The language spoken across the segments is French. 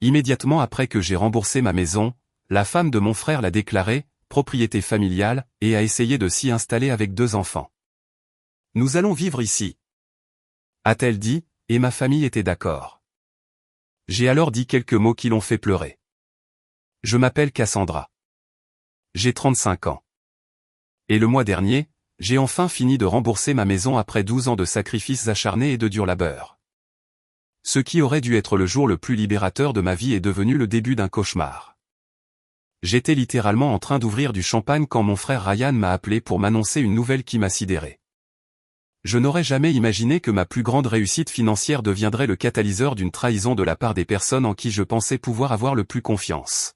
Immédiatement après que j'ai remboursé ma maison, la femme de mon frère l'a déclarée, propriété familiale, et a essayé de s'y installer avec 2 enfants. Nous allons vivre ici, a-t-elle dit, et ma famille était d'accord. J'ai alors dit quelques mots qui l'ont fait pleurer. Je m'appelle Cassandra. J'ai 35 ans. Et le mois dernier, j'ai enfin fini de rembourser ma maison après 12 ans de sacrifices acharnés et de dur labeur. Ce qui aurait dû être le jour le plus libérateur de ma vie est devenu le début d'un cauchemar. J'étais littéralement en train d'ouvrir du champagne quand mon frère Ryan m'a appelé pour m'annoncer une nouvelle qui m'a sidéré. Je n'aurais jamais imaginé que ma plus grande réussite financière deviendrait le catalyseur d'une trahison de la part des personnes en qui je pensais pouvoir avoir le plus confiance.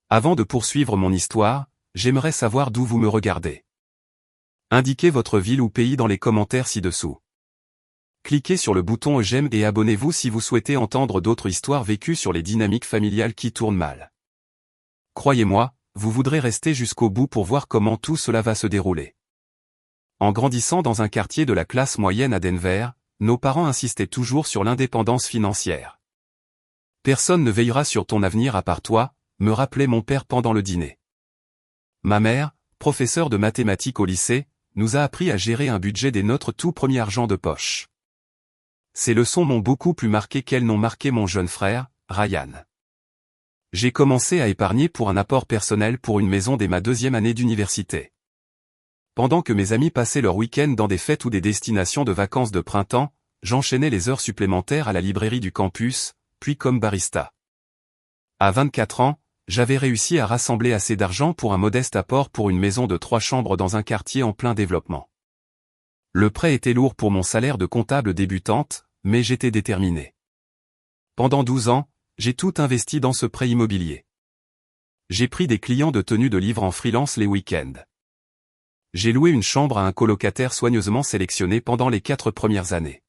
Avant de poursuivre mon histoire, j'aimerais savoir d'où vous me regardez. Indiquez votre ville ou pays dans les commentaires ci-dessous. Cliquez sur le bouton j'aime et abonnez-vous si vous souhaitez entendre d'autres histoires vécues sur les dynamiques familiales qui tournent mal. Croyez-moi, vous voudrez rester jusqu'au bout pour voir comment tout cela va se dérouler. En grandissant dans un quartier de la classe moyenne à Denver, nos parents insistaient toujours sur l'indépendance financière. Personne ne veillera sur ton avenir à part toi, me rappelait mon père pendant le dîner. Ma mère, professeure de mathématiques au lycée, nous a appris à gérer un budget dès notre tout premier argent de poche. Ces leçons m'ont beaucoup plus marqué qu'elles n'ont marqué mon jeune frère, Ryan. J'ai commencé à épargner pour un apport personnel pour une maison dès ma 2e année d'université. Pendant que mes amis passaient leur week-end dans des fêtes ou des destinations de vacances de printemps, j'enchaînais les heures supplémentaires à la librairie du campus, puis comme barista. À 24 ans, j'avais réussi à rassembler assez d'argent pour un modeste apport pour une maison de 3 chambres dans un quartier en plein développement. Le prêt était lourd pour mon salaire de comptable débutante, mais j'étais déterminé. Pendant 12 ans, j'ai tout investi dans ce prêt immobilier. J'ai pris des clients de tenue de livre en freelance les week-ends. J'ai loué une chambre à un colocataire soigneusement sélectionné pendant les 4 premières années.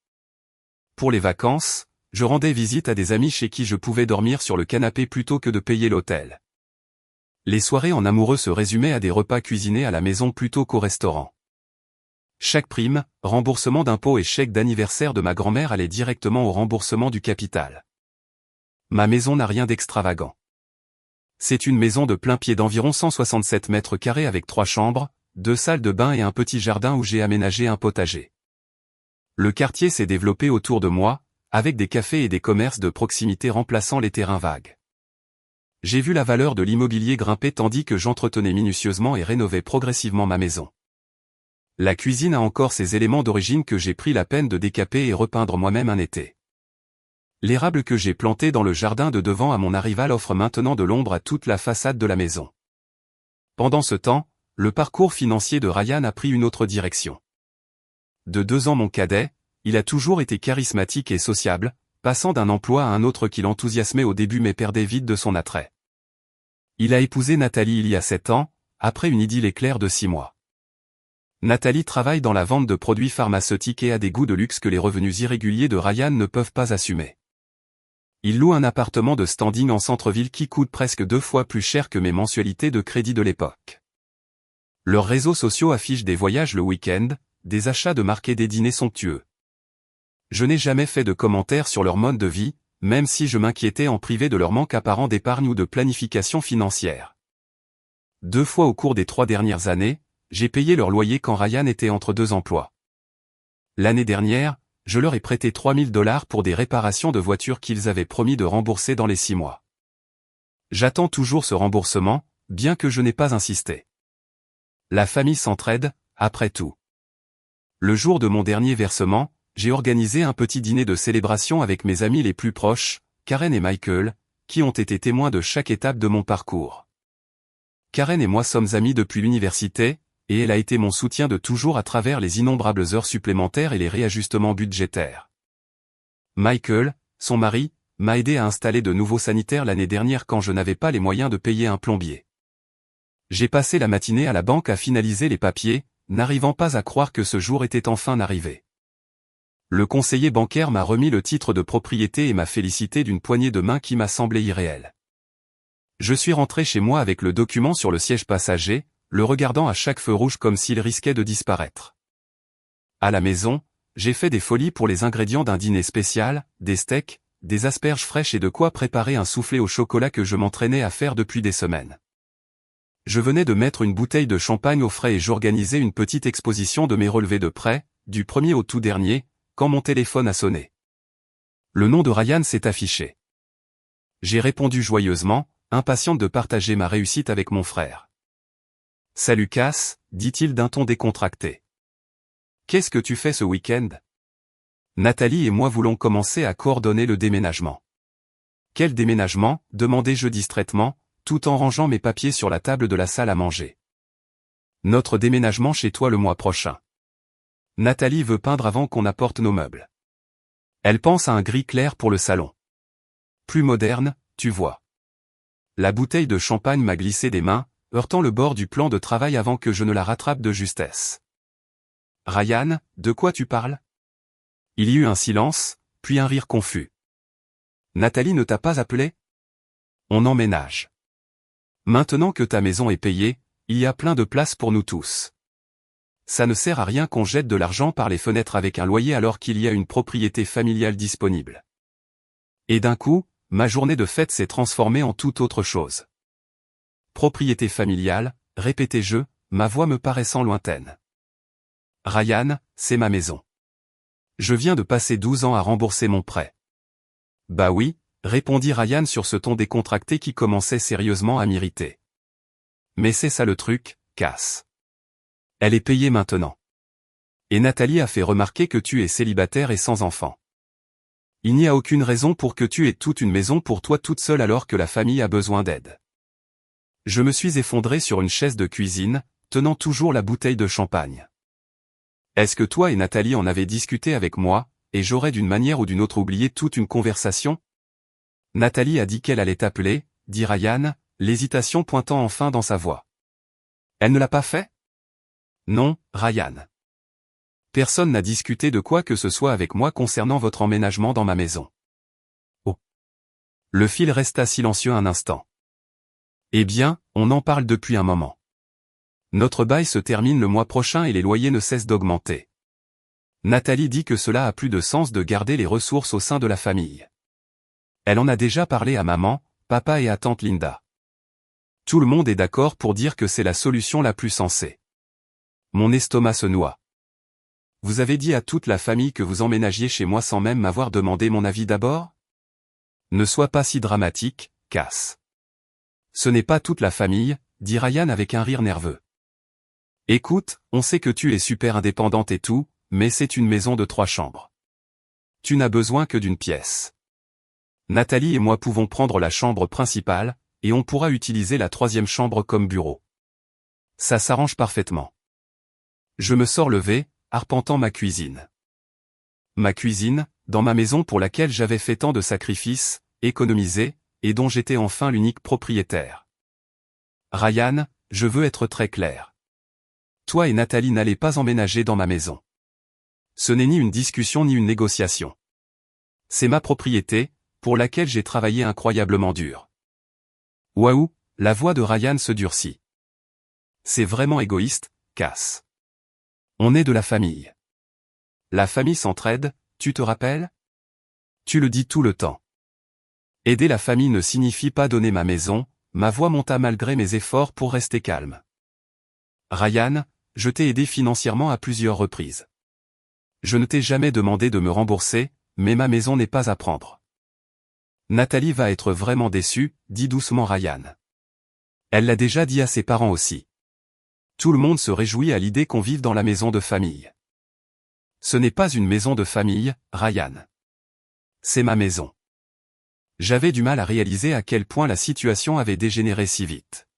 Pour les vacances, je rendais visite à des amis chez qui je pouvais dormir sur le canapé plutôt que de payer l'hôtel. Les soirées en amoureux se résumaient à des repas cuisinés à la maison plutôt qu'au restaurant. Chaque prime, remboursement d'impôts et chèque d'anniversaire de ma grand-mère allaient directement au remboursement du capital. Ma maison n'a rien d'extravagant. C'est une maison de plein pied d'environ 167 mètres carrés avec 3 chambres, 2 salles de bain et un petit jardin où j'ai aménagé un potager. Le quartier s'est développé autour de moi, avec des cafés et des commerces de proximité remplaçant les terrains vagues. J'ai vu la valeur de l'immobilier grimper tandis que j'entretenais minutieusement et rénovais progressivement ma maison. La cuisine a encore ses éléments d'origine que j'ai pris la peine de décaper et repeindre moi-même un été. L'érable que j'ai planté dans le jardin de devant à mon arrival offre maintenant de l'ombre à toute la façade de la maison. Pendant ce temps, le parcours financier de Ryan a pris une autre direction. De 2 ans mon cadet, il a toujours été charismatique et sociable, passant d'un emploi à un autre qui l'enthousiasmait au début mais perdait vite de son attrait. Il a épousé Nathalie il y a 7 ans, après une idylle éclair de 6 mois. Nathalie travaille dans la vente de produits pharmaceutiques et a des goûts de luxe que les revenus irréguliers de Ryan ne peuvent pas assumer. Il loue un appartement de standing en centre-ville qui coûte presque 2 fois plus cher que mes mensualités de crédit de l'époque. Leurs réseaux sociaux affichent des voyages le week-end, des achats de marques et des dîners somptueux. Je n'ai jamais fait de commentaires sur leur mode de vie, même si je m'inquiétais en privé de leur manque apparent d'épargne ou de planification financière. 2 fois au cours des 3 dernières années, j'ai payé leur loyer quand Ryan était entre 2 emplois. L'année dernière, je leur ai prêté $3000 pour des réparations de voitures qu'ils avaient promis de rembourser dans les 6 mois. J'attends toujours ce remboursement, bien que je n'ai pas insisté. La famille s'entraide, après tout. Le jour de mon dernier versement, j'ai organisé un petit dîner de célébration avec mes amis les plus proches, Karen et Michael, qui ont été témoins de chaque étape de mon parcours. Karen et moi sommes amis depuis l'université, et elle a été mon soutien de toujours à travers les innombrables heures supplémentaires et les réajustements budgétaires. Michael, son mari, m'a aidé à installer de nouveaux sanitaires l'année dernière quand je n'avais pas les moyens de payer un plombier. J'ai passé la matinée à la banque à finaliser les papiers, n'arrivant pas à croire que ce jour était enfin arrivé. Le conseiller bancaire m'a remis le titre de propriété et m'a félicité d'une poignée de main qui m'a semblé irréelle. Je suis rentré chez moi avec le document sur le siège passager, le regardant à chaque feu rouge comme s'il risquait de disparaître. À la maison, j'ai fait des folies pour les ingrédients d'un dîner spécial, des steaks, des asperges fraîches et de quoi préparer un soufflé au chocolat que je m'entraînais à faire depuis des semaines. Je venais de mettre une bouteille de champagne au frais et j'organisais une petite exposition de mes relevés de prêt, du premier au tout dernier, quand mon téléphone a sonné. Le nom de Ryan s'est affiché. J'ai répondu joyeusement, impatiente de partager ma réussite avec mon frère. « Salut Cass », dit-il d'un ton décontracté. « Qu'est-ce que tu fais ce week-end » Nathalie et moi voulons commencer à coordonner le déménagement. « Quel déménagement » demandai-je distraitement, tout en rangeant mes papiers sur la table de la salle à manger. « Notre déménagement chez toi le mois prochain. Nathalie veut peindre avant qu'on apporte nos meubles. Elle pense à un gris clair pour le salon. Plus moderne, tu vois. » La bouteille de champagne m'a glissé des mains, heurtant le bord du plan de travail avant que je ne la rattrape de justesse. « Ryan, de quoi tu parles ?» Il y eut un silence, puis un rire confus. « Nathalie ne t'a pas appelé ? On emménage. Maintenant que ta maison est payée, il y a plein de place pour nous tous. Ça ne sert à rien qu'on jette de l'argent par les fenêtres avec un loyer alors qu'il y a une propriété familiale disponible. » Et d'un coup, ma journée de fête s'est transformée en toute autre chose. Propriété familiale, répétai-je, ma voix me paraissant lointaine. Ryan, c'est ma maison. Je viens de passer 12 ans à rembourser mon prêt. Bah oui, répondit Ryan sur ce ton décontracté qui commençait sérieusement à m'irriter. Mais c'est ça le truc, Cass. Elle est payée maintenant. Et Nathalie a fait remarquer que tu es célibataire et sans enfant. Il n'y a aucune raison pour que tu aies toute une maison pour toi toute seule alors que la famille a besoin d'aide. Je me suis effondré sur une chaise de cuisine, tenant toujours la bouteille de champagne. Est-ce que toi et Nathalie en avez discuté avec moi, et j'aurais d'une manière ou d'une autre oublié toute une conversation ? Nathalie a dit qu'elle allait t'appeler, dit Ryan, l'hésitation pointant enfin dans sa voix. Elle ne l'a pas fait ? Non, Ryan. Personne n'a discuté de quoi que ce soit avec moi concernant votre emménagement dans ma maison. Oh. Le fil resta silencieux un instant. Eh bien, on en parle depuis un moment. Notre bail se termine le mois prochain et les loyers ne cessent d'augmenter. Nathalie dit que cela a plus de sens de garder les ressources au sein de la famille. Elle en a déjà parlé à maman, papa et à tante Linda. Tout le monde est d'accord pour dire que c'est la solution la plus sensée. Mon estomac se noie. Vous avez dit à toute la famille que vous emménagiez chez moi sans même m'avoir demandé mon avis d'abord ? Ne sois pas si dramatique, Cass. Ce n'est pas toute la famille, dit Ryan avec un rire nerveux. Écoute, on sait que tu es super indépendante et tout, mais c'est une maison de 3 chambres. Tu n'as besoin que d'une pièce. Nathalie et moi pouvons prendre la chambre principale, et on pourra utiliser la 3e chambre comme bureau. Ça s'arrange parfaitement. Je me sors levé, arpentant ma cuisine. Ma cuisine, dans ma maison pour laquelle j'avais fait tant de sacrifices, économisé, et dont j'étais enfin l'unique propriétaire. Ryan, je veux être très clair. Toi et Nathalie n'allez pas emménager dans ma maison. Ce n'est ni une discussion ni une négociation. C'est ma propriété, pour laquelle j'ai travaillé incroyablement dur. Waouh, la voix de Ryan se durcit. C'est vraiment égoïste, Cass. On est de la famille. La famille s'entraide, tu te rappelles ? Tu le dis tout le temps. Aider la famille ne signifie pas donner ma maison, ma voix monta malgré mes efforts pour rester calme. Ryan, je t'ai aidé financièrement à plusieurs reprises. Je ne t'ai jamais demandé de me rembourser, mais ma maison n'est pas à prendre. Nathalie va être vraiment déçue, dit doucement Ryan. Elle l'a déjà dit à ses parents aussi. Tout le monde se réjouit à l'idée qu'on vive dans la maison de famille. Ce n'est pas une maison de famille, Ryan. C'est ma maison. J'avais du mal à réaliser à quel point la situation avait dégénéré si vite.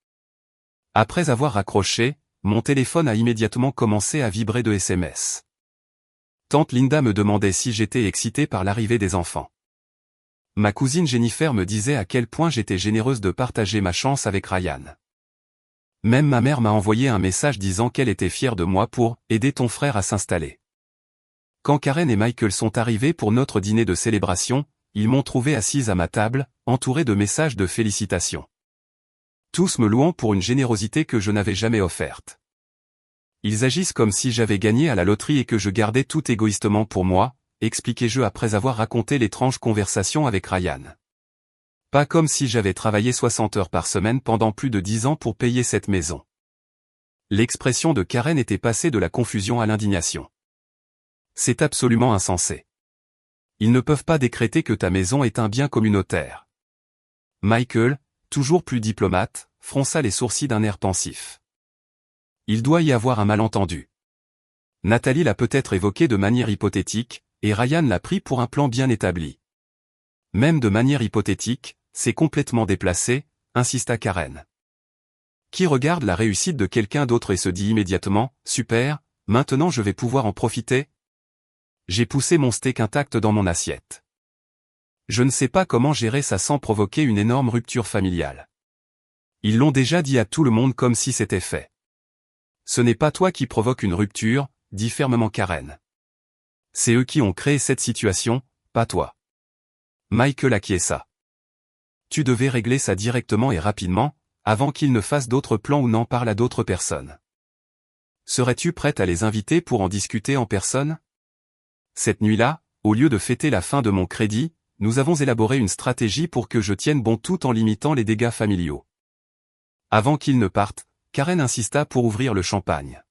Après avoir raccroché, mon téléphone a immédiatement commencé à vibrer de SMS. Tante Linda me demandait si j'étais excité par l'arrivée des enfants. Ma cousine Jennifer me disait à quel point j'étais généreuse de partager ma chance avec Ryan. Même ma mère m'a envoyé un message disant qu'elle était fière de moi pour aider ton frère à s'installer. Quand Karen et Michael sont arrivés pour notre dîner de célébration, ils m'ont trouvé assise à ma table, entourée de messages de félicitations. Tous me louant pour une générosité que je n'avais jamais offerte. Ils agissent comme si j'avais gagné à la loterie et que je gardais tout égoïstement pour moi, expliquai-je après avoir raconté l'étrange conversation avec Ryan. Pas comme si j'avais travaillé 60 heures par semaine pendant plus de 10 ans pour payer cette maison. L'expression de Karen était passée de la confusion à l'indignation. C'est absolument insensé. Ils ne peuvent pas décréter que ta maison est un bien communautaire. Michael, toujours plus diplomate, fronça les sourcils d'un air pensif. Il doit y avoir un malentendu. Nathalie l'a peut-être évoqué de manière hypothétique, et Ryan l'a pris pour un plan bien établi. Même de manière hypothétique, c'est complètement déplacé, insista Karen. Qui regarde la réussite de quelqu'un d'autre et se dit immédiatement, super, maintenant je vais pouvoir en profiter? J'ai poussé mon steak intact dans mon assiette. Je ne sais pas comment gérer ça sans provoquer une énorme rupture familiale. Ils l'ont déjà dit à tout le monde comme si c'était fait. Ce n'est pas toi qui provoque une rupture, dit fermement Karen. C'est eux qui ont créé cette situation, pas toi. Michael acquiesça. Tu devais régler ça directement et rapidement, avant qu'ils ne fassent d'autres plans ou n'en parlent à d'autres personnes. Serais-tu prête à les inviter pour en discuter en personne? Cette nuit-là, au lieu de fêter la fin de mon crédit, nous avons élaboré une stratégie pour que je tienne bon tout en limitant les dégâts familiaux. Avant qu'ils ne partent, Karen insista pour ouvrir le champagne.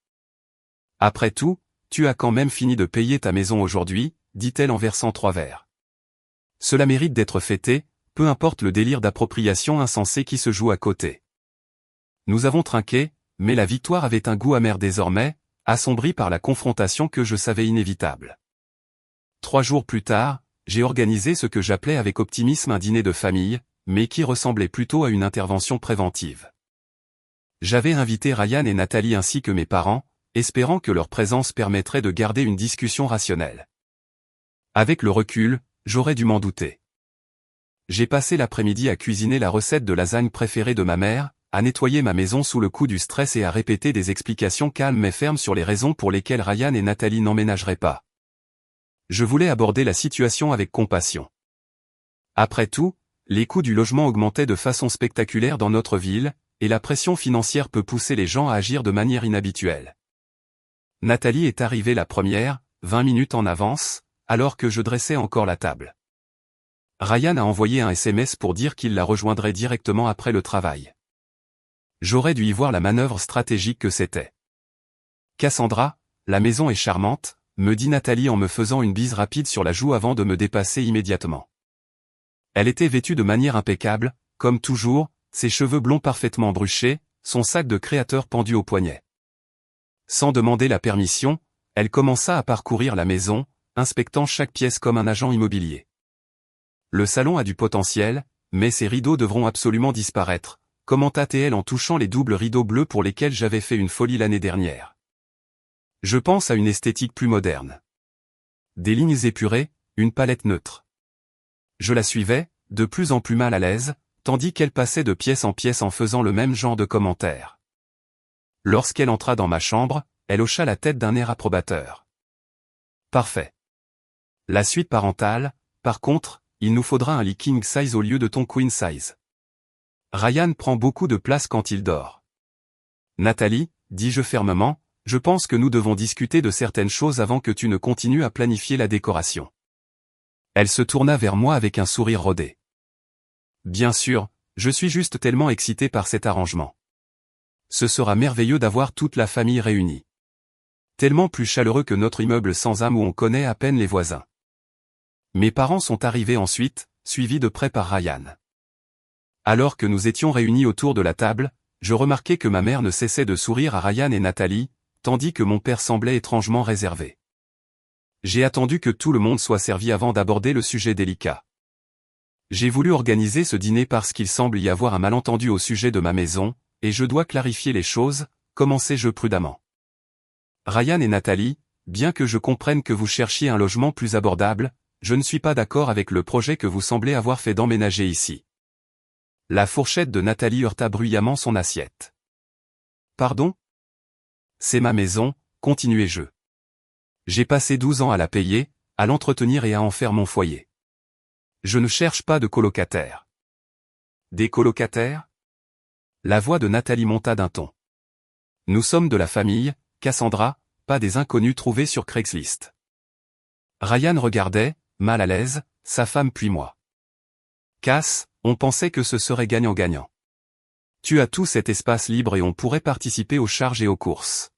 Après tout, tu as quand même fini de payer ta maison aujourd'hui, dit-elle en versant 3 verres. Cela mérite d'être fêté, peu importe le délire d'appropriation insensé qui se joue à côté. Nous avons trinqué, mais la victoire avait un goût amer désormais, assombri par la confrontation que je savais inévitable. 3 jours plus tard, j'ai organisé ce que j'appelais avec optimisme un dîner de famille, mais qui ressemblait plutôt à une intervention préventive. J'avais invité Ryan et Nathalie ainsi que mes parents, espérant que leur présence permettrait de garder une discussion rationnelle. Avec le recul, j'aurais dû m'en douter. J'ai passé l'après-midi à cuisiner la recette de lasagne préférée de ma mère, à nettoyer ma maison sous le coup du stress et à répéter des explications calmes mais fermes sur les raisons pour lesquelles Ryan et Nathalie n'emménageraient pas. Je voulais aborder la situation avec compassion. Après tout, les coûts du logement augmentaient de façon spectaculaire dans notre ville, et la pression financière peut pousser les gens à agir de manière inhabituelle. Nathalie est arrivée la première, 20 minutes en avance, alors que je dressais encore la table. Ryan a envoyé un SMS pour dire qu'il la rejoindrait directement après le travail. J'aurais dû y voir la manœuvre stratégique que c'était. Cassandra, la maison est charmante, me dit Nathalie en me faisant une bise rapide sur la joue avant de me dépasser immédiatement. Elle était vêtue de manière impeccable, comme toujours, ses cheveux blonds parfaitement bruchés, son sac de créateur pendu au poignet. Sans demander la permission, elle commença à parcourir la maison, inspectant chaque pièce comme un agent immobilier. Le salon a du potentiel, mais ses rideaux devront absolument disparaître, commenta-t-elle en touchant les doubles rideaux bleus pour lesquels j'avais fait une folie l'année dernière. Je pense à une esthétique plus moderne. Des lignes épurées, une palette neutre. Je la suivais, de plus en plus mal à l'aise, tandis qu'elle passait de pièce en pièce en faisant le même genre de commentaires. Lorsqu'elle entra dans ma chambre, elle hocha la tête d'un air approbateur. Parfait. La suite parentale, par contre, il nous faudra un lit king size au lieu de ton queen size. Ryan prend beaucoup de place quand il dort. Nathalie, dis-je fermement, je pense que nous devons discuter de certaines choses avant que tu ne continues à planifier la décoration. Elle se tourna vers moi avec un sourire rodé. Bien sûr, je suis juste tellement excité par cet arrangement. Ce sera merveilleux d'avoir toute la famille réunie. Tellement plus chaleureux que notre immeuble sans âme où on connaît à peine les voisins. Mes parents sont arrivés ensuite, suivis de près par Ryan. Alors que nous étions réunis autour de la table, je remarquai que ma mère ne cessait de sourire à Ryan et Nathalie, tandis que mon père semblait étrangement réservé. J'ai attendu que tout le monde soit servi avant d'aborder le sujet délicat. J'ai voulu organiser ce dîner parce qu'il semble y avoir un malentendu au sujet de ma maison, et je dois clarifier les choses, commençai-je prudemment. Ryan et Nathalie, bien que je comprenne que vous cherchiez un logement plus abordable, je ne suis pas d'accord avec le projet que vous semblez avoir fait d'emménager ici. La fourchette de Nathalie heurta bruyamment son assiette. Pardon? C'est ma maison, continuai-je. J'ai passé 12 ans à la payer, à l'entretenir et à en faire mon foyer. Je ne cherche pas de colocataires. Des colocataires? La voix de Nathalie monta d'un ton. Nous sommes de la famille, Cassandra, pas des inconnus trouvés sur Craigslist. Ryan regardait, mal à l'aise, sa femme puis moi. Cass, on pensait que ce serait gagnant-gagnant. Tu as tout cet espace libre et on pourrait participer aux charges et aux courses.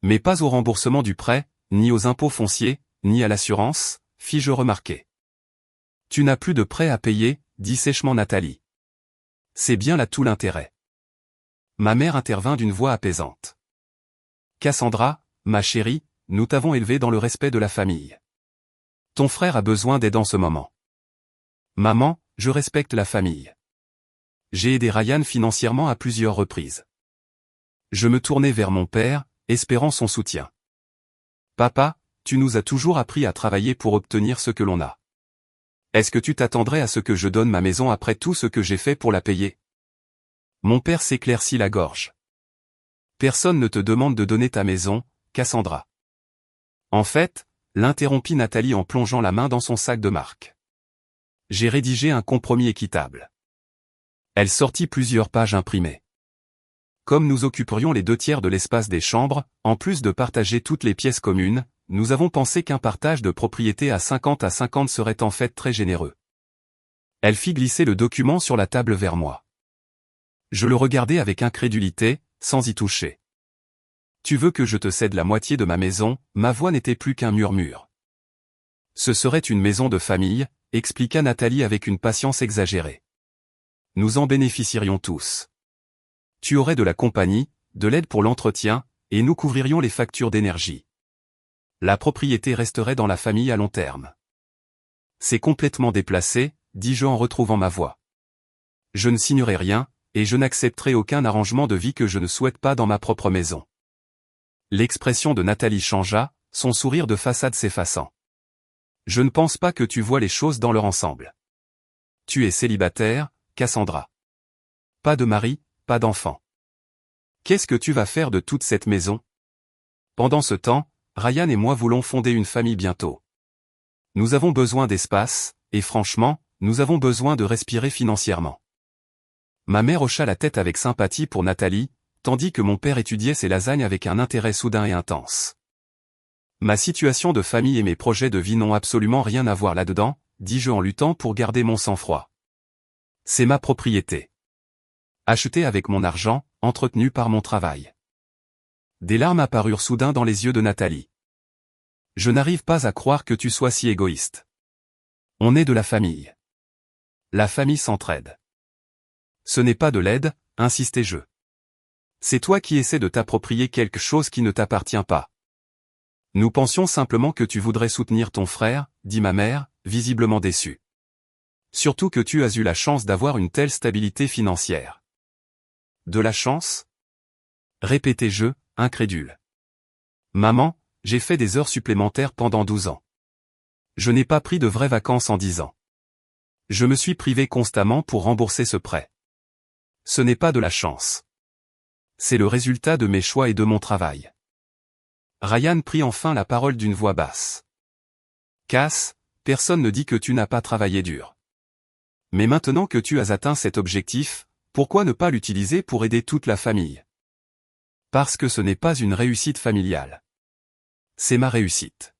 Mais pas au remboursement du prêt, ni aux impôts fonciers, ni à l'assurance, fis-je remarquer. Tu n'as plus de prêt à payer, dit sèchement Nathalie. C'est bien là tout l'intérêt. Ma mère intervint d'une voix apaisante. Cassandra, ma chérie, nous t'avons élevée dans le respect de la famille. Ton frère a besoin d'aide en ce moment. Maman, je respecte la famille. J'ai aidé Ryan financièrement à plusieurs reprises. Je me tournai vers mon père, espérant son soutien. Papa, tu nous as toujours appris à travailler pour obtenir ce que l'on a. Est-ce que tu t'attendrais à ce que je donne ma maison après tout ce que j'ai fait pour la payer? Mon père s'éclaircit la gorge. Personne ne te demande de donner ta maison, Cassandra. En fait, l'interrompit Nathalie en plongeant la main dans son sac de marque. J'ai rédigé un compromis équitable. Elle sortit plusieurs pages imprimées. Comme nous occuperions les 2/3 de l'espace des chambres, en plus de partager toutes les pièces communes, nous avons pensé qu'un partage de propriété à 50-50 serait en fait très généreux. Elle fit glisser le document sur la table vers moi. Je le regardais avec incrédulité, sans y toucher. Tu veux que je te cède la moitié de ma maison? Ma voix n'était plus qu'un murmure. Ce serait une maison de famille, expliqua Nathalie avec une patience exagérée. Nous en bénéficierions tous. Tu aurais de la compagnie, de l'aide pour l'entretien, et nous couvririons les factures d'énergie. La propriété resterait dans la famille à long terme. C'est complètement déplacé, dis-je en retrouvant ma voix. Je ne signerai rien, et je n'accepterai aucun arrangement de vie que je ne souhaite pas dans ma propre maison. L'expression de Nathalie changea, son sourire de façade s'effaçant. Je ne pense pas que tu vois les choses dans leur ensemble. Tu es célibataire, Cassandra. Pas de mari, pas d'enfant. Qu'est-ce que tu vas faire de toute cette maison? Pendant ce temps, Ryan et moi voulons fonder une famille bientôt. Nous avons besoin d'espace, et franchement, nous avons besoin de respirer financièrement. Ma mère hocha la tête avec sympathie pour Nathalie, tandis que mon père étudiait ses lasagnes avec un intérêt soudain et intense. Ma situation de famille et mes projets de vie n'ont absolument rien à voir là-dedans, dis-je en luttant pour garder mon sang-froid. C'est ma propriété. Achetée avec mon argent, entretenue par mon travail. Des larmes apparurent soudain dans les yeux de Nathalie. Je n'arrive pas à croire que tu sois si égoïste. On est de la famille. La famille s'entraide. Ce n'est pas de l'aide, insistai-je. C'est toi qui essaies de t'approprier quelque chose qui ne t'appartient pas. Nous pensions simplement que tu voudrais soutenir ton frère, dit ma mère, visiblement déçue. Surtout que tu as eu la chance d'avoir une telle stabilité financière. De la chance? Répétai-je, incrédule. Maman, j'ai fait des heures supplémentaires pendant 12 ans. Je n'ai pas pris de vraies vacances en 10 ans. Je me suis privé constamment pour rembourser ce prêt. Ce n'est pas de la chance. C'est le résultat de mes choix et de mon travail. Ryan prit enfin la parole d'une voix basse. Cass, personne ne dit que tu n'as pas travaillé dur. Mais maintenant que tu as atteint cet objectif, pourquoi ne pas l'utiliser pour aider toute la famille? Parce que ce n'est pas une réussite familiale. C'est ma réussite.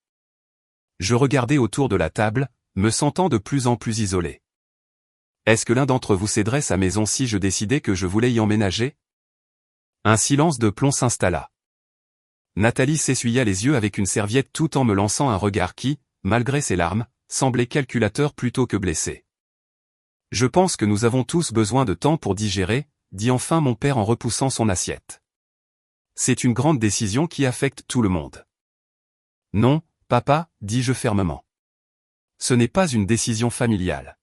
Je regardais autour de la table, me sentant de plus en plus isolé. Est-ce que l'un d'entre vous céderait sa maison si je décidais que je voulais y emménager? Un silence de plomb s'installa. Nathalie s'essuya les yeux avec une serviette tout en me lançant un regard qui, malgré ses larmes, semblait calculateur plutôt que blessé. Je pense que nous avons tous besoin de temps pour digérer, dit enfin mon père en repoussant son assiette. C'est une grande décision qui affecte tout le monde. Non, papa, dis-je fermement. Ce n'est pas une décision familiale.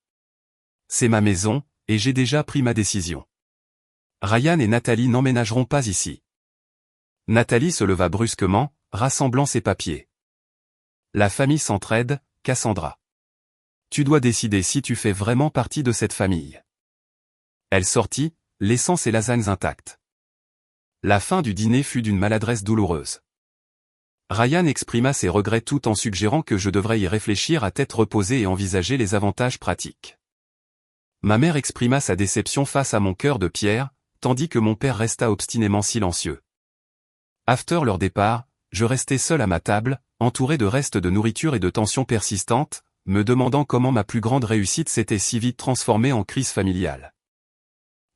C'est ma maison, et j'ai déjà pris ma décision. Ryan et Nathalie n'emménageront pas ici. Nathalie se leva brusquement, rassemblant ses papiers. La famille s'entraide, Cassandra. Tu dois décider si tu fais vraiment partie de cette famille. Elle sortit, laissant ses lasagnes intactes. La fin du dîner fut d'une maladresse douloureuse. Ryan exprima ses regrets tout en suggérant que je devrais y réfléchir à tête reposée et envisager les avantages pratiques. Ma mère exprima sa déception face à mon cœur de pierre, tandis que mon père resta obstinément silencieux. After leur départ, je restai seul à ma table, entouré de restes de nourriture et de tensions persistantes, me demandant comment ma plus grande réussite s'était si vite transformée en crise familiale.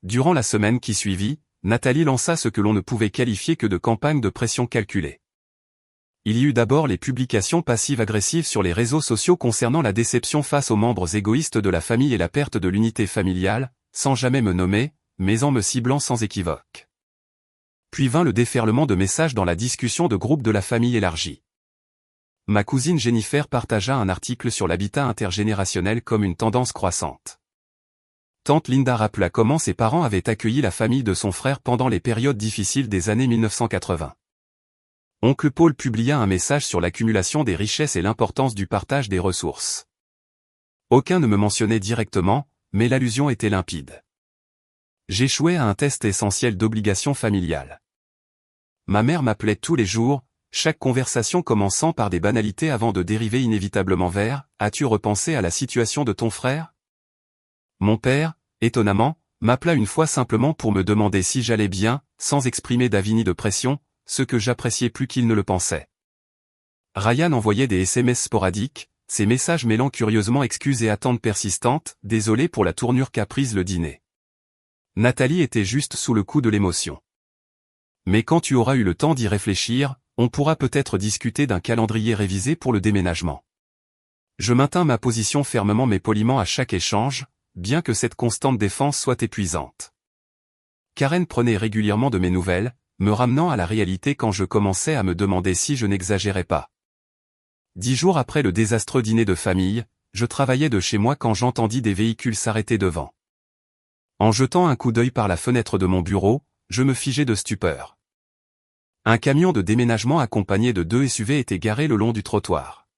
Durant la semaine qui suivit, Nathalie lança ce que l'on ne pouvait qualifier que de campagne de pression calculée. Il y eut d'abord les publications passives-agressives sur les réseaux sociaux concernant la déception face aux membres égoïstes de la famille et la perte de l'unité familiale, sans jamais me nommer, mais en me ciblant sans équivoque. Puis vint le déferlement de messages dans la discussion de groupe de la famille élargie. Ma cousine Jennifer partagea un article sur l'habitat intergénérationnel comme une tendance croissante. Tante Linda rappela comment ses parents avaient accueilli la famille de son frère pendant les périodes difficiles des années 1980. Oncle Paul publia un message sur l'accumulation des richesses et l'importance du partage des ressources. Aucun ne me mentionnait directement, mais l'allusion était limpide. J'échouais à un test essentiel d'obligation familiale. Ma mère m'appelait tous les jours, chaque conversation commençant par des banalités avant de dériver inévitablement vers « As-tu repensé à la situation de ton frère ?» Mon père, étonnamment, m'appela une fois simplement pour me demander si j'allais bien, sans exprimer d'avis ni de pression, ce que j'appréciais plus qu'il ne le pensait. Ryan envoyait des SMS sporadiques, ses messages mêlant curieusement excuses et attentes persistantes, désolé pour la tournure qu'a prise le dîner. Nathalie était juste sous le coup de l'émotion. Mais quand tu auras eu le temps d'y réfléchir, on pourra peut-être discuter d'un calendrier révisé pour le déménagement. Je maintins ma position fermement mais poliment à chaque échange, bien que cette constante défense soit épuisante. Karen prenait régulièrement de mes nouvelles, me ramenant à la réalité quand je commençais à me demander si je n'exagérais pas. 10 jours après le désastreux dîner de famille, je travaillais de chez moi quand j'entendis des véhicules s'arrêter devant. En jetant un coup d'œil par la fenêtre de mon bureau, je me figeai de stupeur. Un camion de déménagement accompagné de 2 SUV était garé le long du trottoir.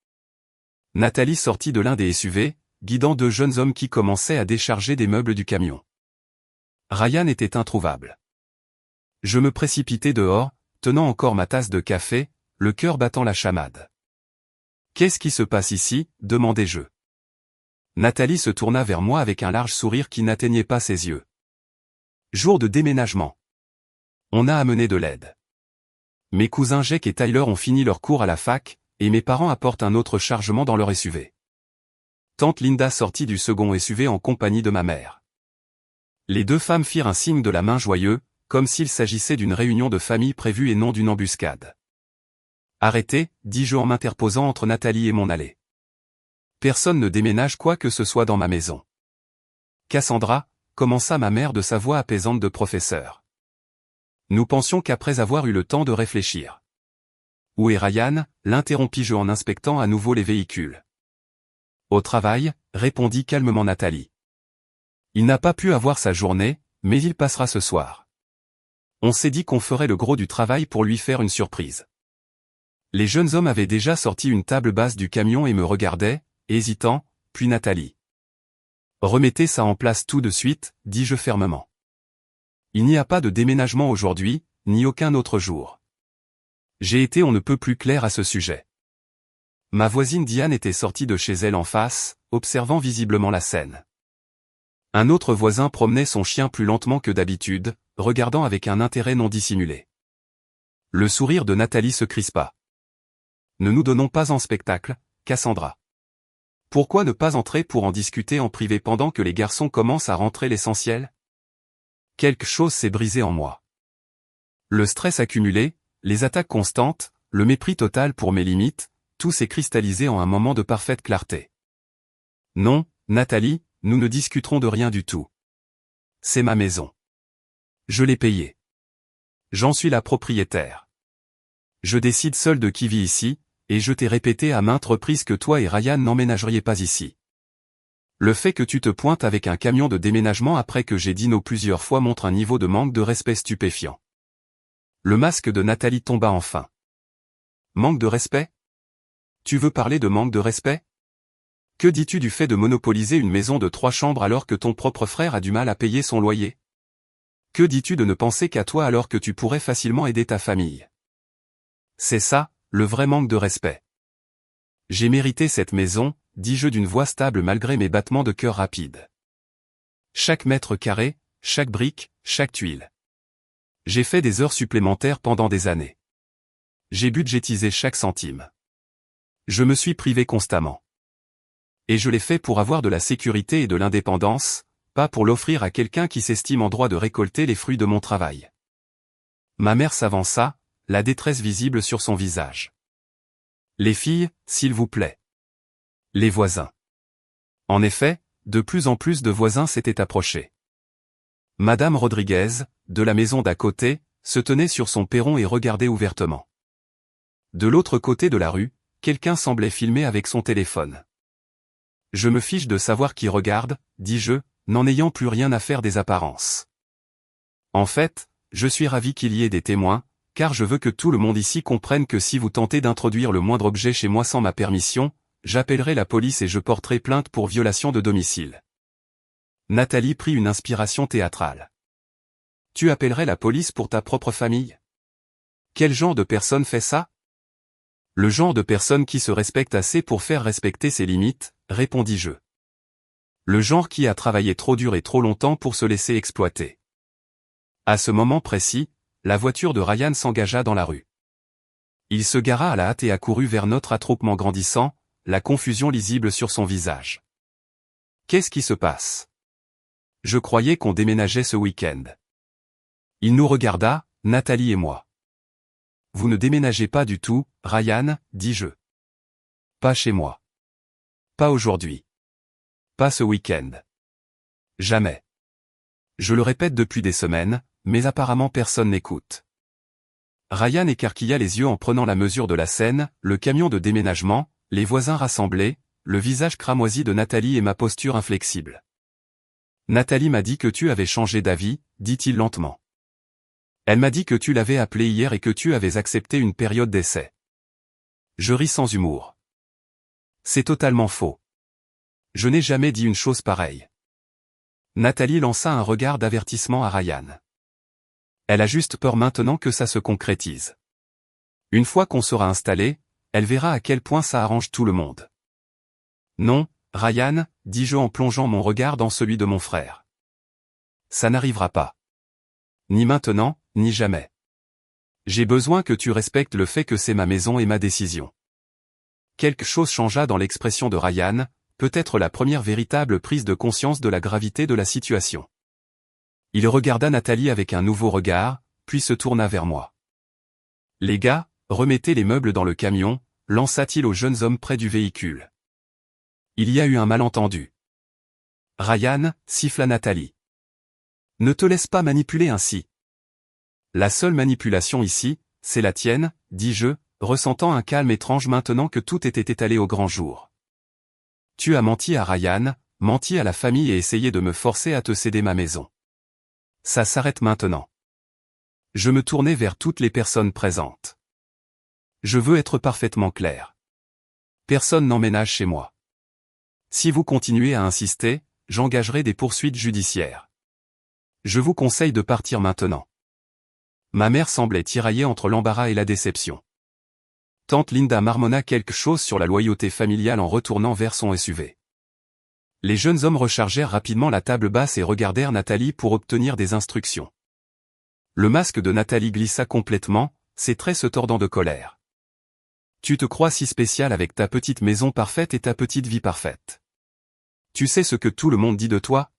Nathalie sortit de l'un des SUV, guidant 2 jeunes hommes qui commençaient à décharger des meubles du camion. Ryan était introuvable. Je me précipitai dehors, tenant encore ma tasse de café, le cœur battant la chamade. « Qu'est-ce qui se passe ici ?» demandai-je. Nathalie se tourna vers moi avec un large sourire qui n'atteignait pas ses yeux. « Jour de déménagement. On a amené de l'aide. Mes cousins Jake et Tyler ont fini leur cours à la fac, et mes parents apportent un autre chargement dans leur SUV. » Tante Linda sortit du second SUV en compagnie de ma mère. Les 2 femmes firent un signe de la main joyeux, comme s'il s'agissait d'une réunion de famille prévue et non d'une embuscade. « Arrêtez, dis-je en m'interposant entre Nathalie et mon allée. Personne ne déménage quoi que ce soit dans ma maison. » Cassandra, commença ma mère de sa voix apaisante de professeur. Nous pensions qu'après avoir eu le temps de réfléchir. « Où est Ryan ?» l'interrompis-je en inspectant à nouveau les véhicules. « Au travail », répondit calmement Nathalie. « Il n'a pas pu avoir sa journée, mais il passera ce soir. On s'est dit qu'on ferait le gros du travail pour lui faire une surprise. » Les jeunes hommes avaient déjà sorti une table basse du camion et me regardaient, hésitant, puis Nathalie. « Remettez ça en place tout de suite, dis-je fermement. Il n'y a pas de déménagement aujourd'hui, ni aucun autre jour. » J'ai été on ne peut plus clair à ce sujet. Ma voisine Diane était sortie de chez elle en face, observant visiblement la scène. Un autre voisin promenait son chien plus lentement que d'habitude, regardant avec un intérêt non dissimulé. Le sourire de Nathalie se crispa. « Ne nous donnons pas en spectacle, Cassandra. Pourquoi ne pas entrer pour en discuter en privé pendant que les garçons commencent à rentrer l'essentiel ? » Quelque chose s'est brisé en moi. Le stress accumulé, les attaques constantes, le mépris total pour mes limites, tout s'est cristallisé en un moment de parfaite clarté. « Non, Nathalie, nous ne discuterons de rien du tout. C'est ma maison. Je l'ai payée. J'en suis la propriétaire. Je décide seul de qui vit ici, et je t'ai répété à maintes reprises que toi et Ryan n'emménageriez pas ici. Le fait que tu te pointes avec un camion de déménagement après que j'ai dit non plusieurs fois montre un niveau de manque de respect stupéfiant. » Le masque de Nathalie tomba enfin. « Manque de respect ? Tu veux parler de manque de respect ? Que dis-tu du fait de monopoliser une maison de 3 chambres alors que ton propre frère a du mal à payer son loyer ? Que dis-tu de ne penser qu'à toi alors que tu pourrais facilement aider ta famille ? C'est ça, le vrai manque de respect. J'ai mérité cette maison, dis-je d'une voix stable malgré mes battements de cœur rapides. Chaque mètre carré, chaque brique, chaque tuile. J'ai fait des heures supplémentaires pendant des années. J'ai budgétisé chaque centime. Je me suis privé constamment. Et je l'ai fait pour avoir de la sécurité et de l'indépendance, pas pour l'offrir à quelqu'un qui s'estime en droit de récolter les fruits de mon travail. Ma mère s'avança, la détresse visible sur son visage. Les filles, s'il vous plaît. Les voisins. En effet, de plus en plus de voisins s'étaient approchés. Madame Rodriguez, de la maison d'à côté, se tenait sur son perron et regardait ouvertement. De l'autre côté de la rue, quelqu'un semblait filmer avec son téléphone. Je me fiche de savoir qui regarde, dis-je, n'en ayant plus rien à faire des apparences. En fait, je suis ravi qu'il y ait des témoins, car je veux que tout le monde ici comprenne que si vous tentez d'introduire le moindre objet chez moi sans ma permission, j'appellerai la police et je porterai plainte pour violation de domicile. Nathalie prit une inspiration théâtrale. Tu appellerais la police pour ta propre famille? Quel genre de personne fait ça? Le genre de personne qui se respecte assez pour faire respecter ses limites, répondis-je. Le genre qui a travaillé trop dur et trop longtemps pour se laisser exploiter. À ce moment précis, la voiture de Ryan s'engagea dans la rue. Il se gara à la hâte et accourut vers notre attroupement grandissant, la confusion lisible sur son visage. Qu'est-ce qui se passe? Je croyais qu'on déménageait ce week-end. Il nous regarda, Nathalie et moi. Vous ne déménagez pas du tout, Ryan, dis-je. Pas chez moi. Pas aujourd'hui. Pas ce week-end. Jamais. Je le répète depuis des semaines, mais apparemment personne n'écoute. Ryan écarquilla les yeux en prenant la mesure de la scène, le camion de déménagement, les voisins rassemblés, le visage cramoisi de Nathalie et ma posture inflexible. Nathalie m'a dit que tu avais changé d'avis, dit-il lentement. Elle m'a dit que tu l'avais appelé hier et que tu avais accepté une période d'essai. Je ris sans humour. C'est totalement faux. Je n'ai jamais dit une chose pareille. Nathalie lança un regard d'avertissement à Ryan. Elle a juste peur maintenant que ça se concrétise. Une fois qu'on sera installé, elle verra à quel point ça arrange tout le monde. Non, Ryan, dis-je en plongeant mon regard dans celui de mon frère. Ça n'arrivera pas. Ni maintenant, ni jamais. J'ai besoin que tu respectes le fait que c'est ma maison et ma décision. Quelque chose changea dans l'expression de Ryan, peut-être la première véritable prise de conscience de la gravité de la situation. Il regarda Nathalie avec un nouveau regard, puis se tourna vers moi. Les gars, remettez les meubles dans le camion, lança-t-il aux jeunes hommes près du véhicule. Il y a eu un malentendu. Ryan, siffla Nathalie. Ne te laisse pas manipuler ainsi. La seule manipulation ici, c'est la tienne, dis-je, ressentant un calme étrange maintenant que tout était étalé au grand jour. Tu as menti à Ryan, menti à la famille et essayé de me forcer à te céder ma maison. Ça s'arrête maintenant. Je me tournai vers toutes les personnes présentes. Je veux être parfaitement clair. Personne n'emménage chez moi. Si vous continuez à insister, j'engagerai des poursuites judiciaires. Je vous conseille de partir maintenant. Ma mère semblait tiraillée entre l'embarras et la déception. Tante Linda marmonna quelque chose sur la loyauté familiale en retournant vers son SUV. Les jeunes hommes rechargèrent rapidement la table basse et regardèrent Nathalie pour obtenir des instructions. Le masque de Nathalie glissa complètement, ses traits se tordant de colère. Tu te crois si spécial avec ta petite maison parfaite et ta petite vie parfaite. Tu sais ce que tout le monde dit de toi?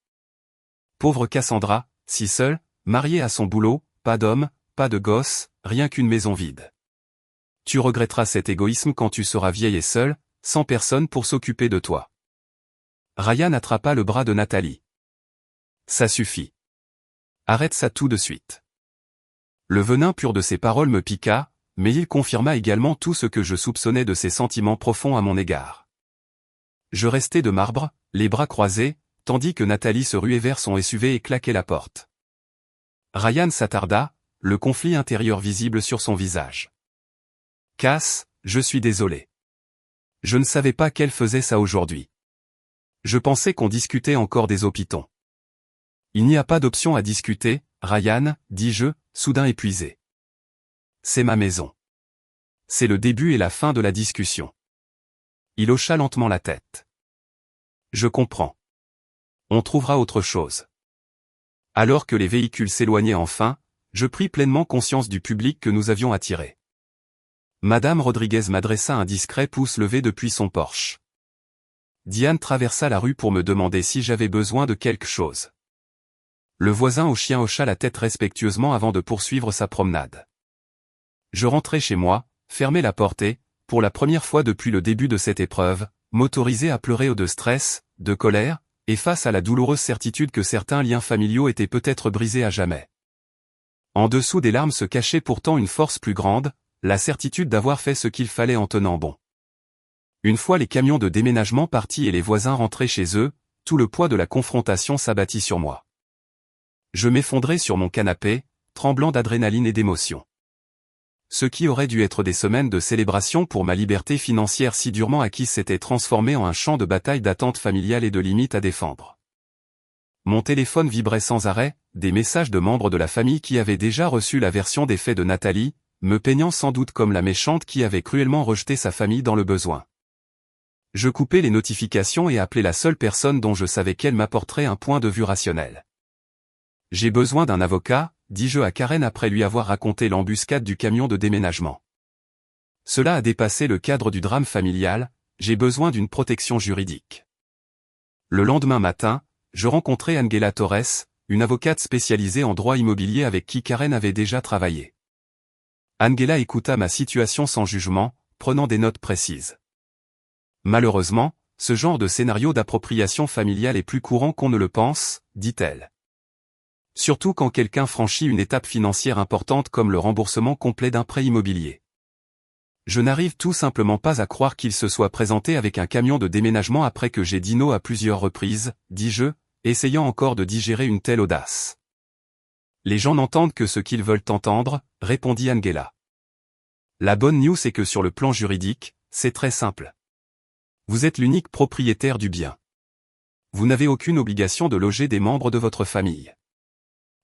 Pauvre Cassandra, si seule, mariée à son boulot, pas d'homme, pas de gosse, rien qu'une maison vide. Tu regretteras cet égoïsme quand tu seras vieille et seule, sans personne pour s'occuper de toi. Ryan attrapa le bras de Nathalie. Ça suffit. Arrête ça tout de suite. Le venin pur de ses paroles me piqua, mais il confirma également tout ce que je soupçonnais de ses sentiments profonds à mon égard. Je restai de marbre, les bras croisés, tandis que Nathalie se ruait vers son SUV et claquait la porte. Ryan s'attarda, le conflit intérieur visible sur son visage. Cass, je suis désolé. Je ne savais pas qu'elle faisait ça aujourd'hui. Je pensais qu'on discutait encore des hôpitaux. Il n'y a pas d'option à discuter, Ryan, dis-je, soudain épuisé. C'est ma maison. C'est le début et la fin de la discussion. Il hocha lentement la tête. Je comprends. On trouvera autre chose. Alors que les véhicules s'éloignaient enfin, je pris pleinement conscience du public que nous avions attiré. Madame Rodriguez m'adressa un discret pouce levé depuis son porche. Diane traversa la rue pour me demander si j'avais besoin de quelque chose. Le voisin au chien hocha la tête respectueusement avant de poursuivre sa promenade. Je rentrai chez moi, fermai la porte et, pour la première fois depuis le début de cette épreuve, m'autorisai à pleurer de stress, de colère, et face à la douloureuse certitude que certains liens familiaux étaient peut-être brisés à jamais. En dessous des larmes se cachait pourtant une force plus grande, la certitude d'avoir fait ce qu'il fallait en tenant bon. Une fois les camions de déménagement partis et les voisins rentrés chez eux, tout le poids de la confrontation s'abattit sur moi. Je m'effondrai sur mon canapé, tremblant d'adrénaline et d'émotion. Ce qui aurait dû être des semaines de célébration pour ma liberté financière si durement acquise s'était transformé en un champ de bataille d'attente familiale et de limites à défendre. Mon téléphone vibrait sans arrêt, des messages de membres de la famille qui avaient déjà reçu la version des faits de Nathalie, me peignant sans doute comme la méchante qui avait cruellement rejeté sa famille dans le besoin. Je coupais les notifications et appelais la seule personne dont je savais qu'elle m'apporterait un point de vue rationnel. J'ai besoin d'un avocat, dis-je à Karen après lui avoir raconté l'embuscade du camion de déménagement. Cela a dépassé le cadre du drame familial, j'ai besoin d'une protection juridique. Le lendemain matin, je rencontrai Angela Torres, une avocate spécialisée en droit immobilier avec qui Karen avait déjà travaillé. Angela écouta ma situation sans jugement, prenant des notes précises. Malheureusement, ce genre de scénario d'appropriation familiale est plus courant qu'on ne le pense, dit-elle. Surtout quand quelqu'un franchit une étape financière importante comme le remboursement complet d'un prêt immobilier. Je n'arrive tout simplement pas à croire qu'il se soit présenté avec un camion de déménagement après que j'ai dit non à plusieurs reprises, dis-je, essayant encore de digérer une telle audace. Les gens n'entendent que ce qu'ils veulent entendre, répondit Angela. La bonne news est que sur le plan juridique, c'est très simple. Vous êtes l'unique propriétaire du bien. Vous n'avez aucune obligation de loger des membres de votre famille.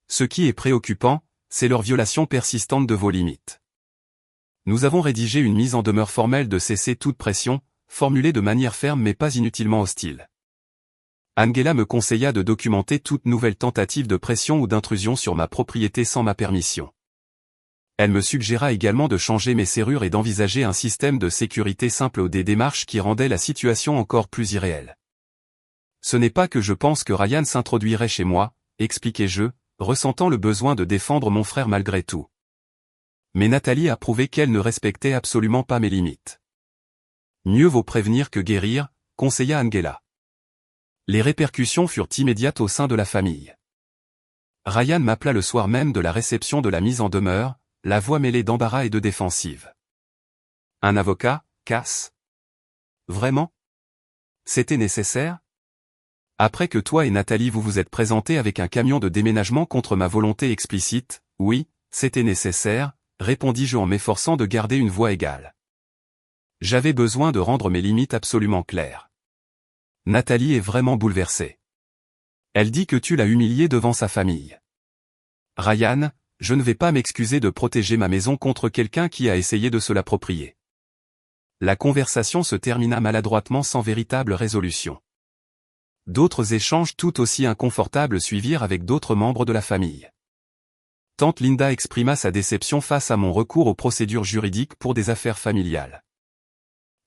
Ce qui est préoccupant, c'est leur violation persistante de vos limites. Nous avons rédigé une mise en demeure formelle de cesser toute pression, formulée de manière ferme mais pas inutilement hostile. Angela me conseilla de documenter toute nouvelle tentative de pression ou d'intrusion sur ma propriété sans ma permission. Elle me suggéra également de changer mes serrures et d'envisager un système de sécurité simple ou des démarches qui rendaient la situation encore plus irréelle. Ce n'est pas que je pense que Ryan s'introduirait chez moi, expliquai-je, ressentant le besoin de défendre mon frère malgré tout. Mais Nathalie a prouvé qu'elle ne respectait absolument pas mes limites. Mieux vaut prévenir que guérir, conseilla Angela. Les répercussions furent immédiates au sein de la famille. Ryan m'appela le soir même de la réception de la mise en demeure, la voix mêlée d'embarras et de défensive. Un avocat, Cass? Vraiment? C'était nécessaire? Après que toi et Nathalie vous vous êtes présentés avec un camion de déménagement contre ma volonté explicite, oui, c'était nécessaire, répondis-je en m'efforçant de garder une voix égale. J'avais besoin de rendre mes limites absolument claires. Nathalie est vraiment bouleversée. Elle dit que tu l'as humiliée devant sa famille. Ryan, je ne vais pas m'excuser de protéger ma maison contre quelqu'un qui a essayé de se l'approprier. La conversation se termina maladroitement sans véritable résolution. D'autres échanges tout aussi inconfortables suivirent avec d'autres membres de la famille. Tante Linda exprima sa déception face à mon recours aux procédures juridiques pour des affaires familiales.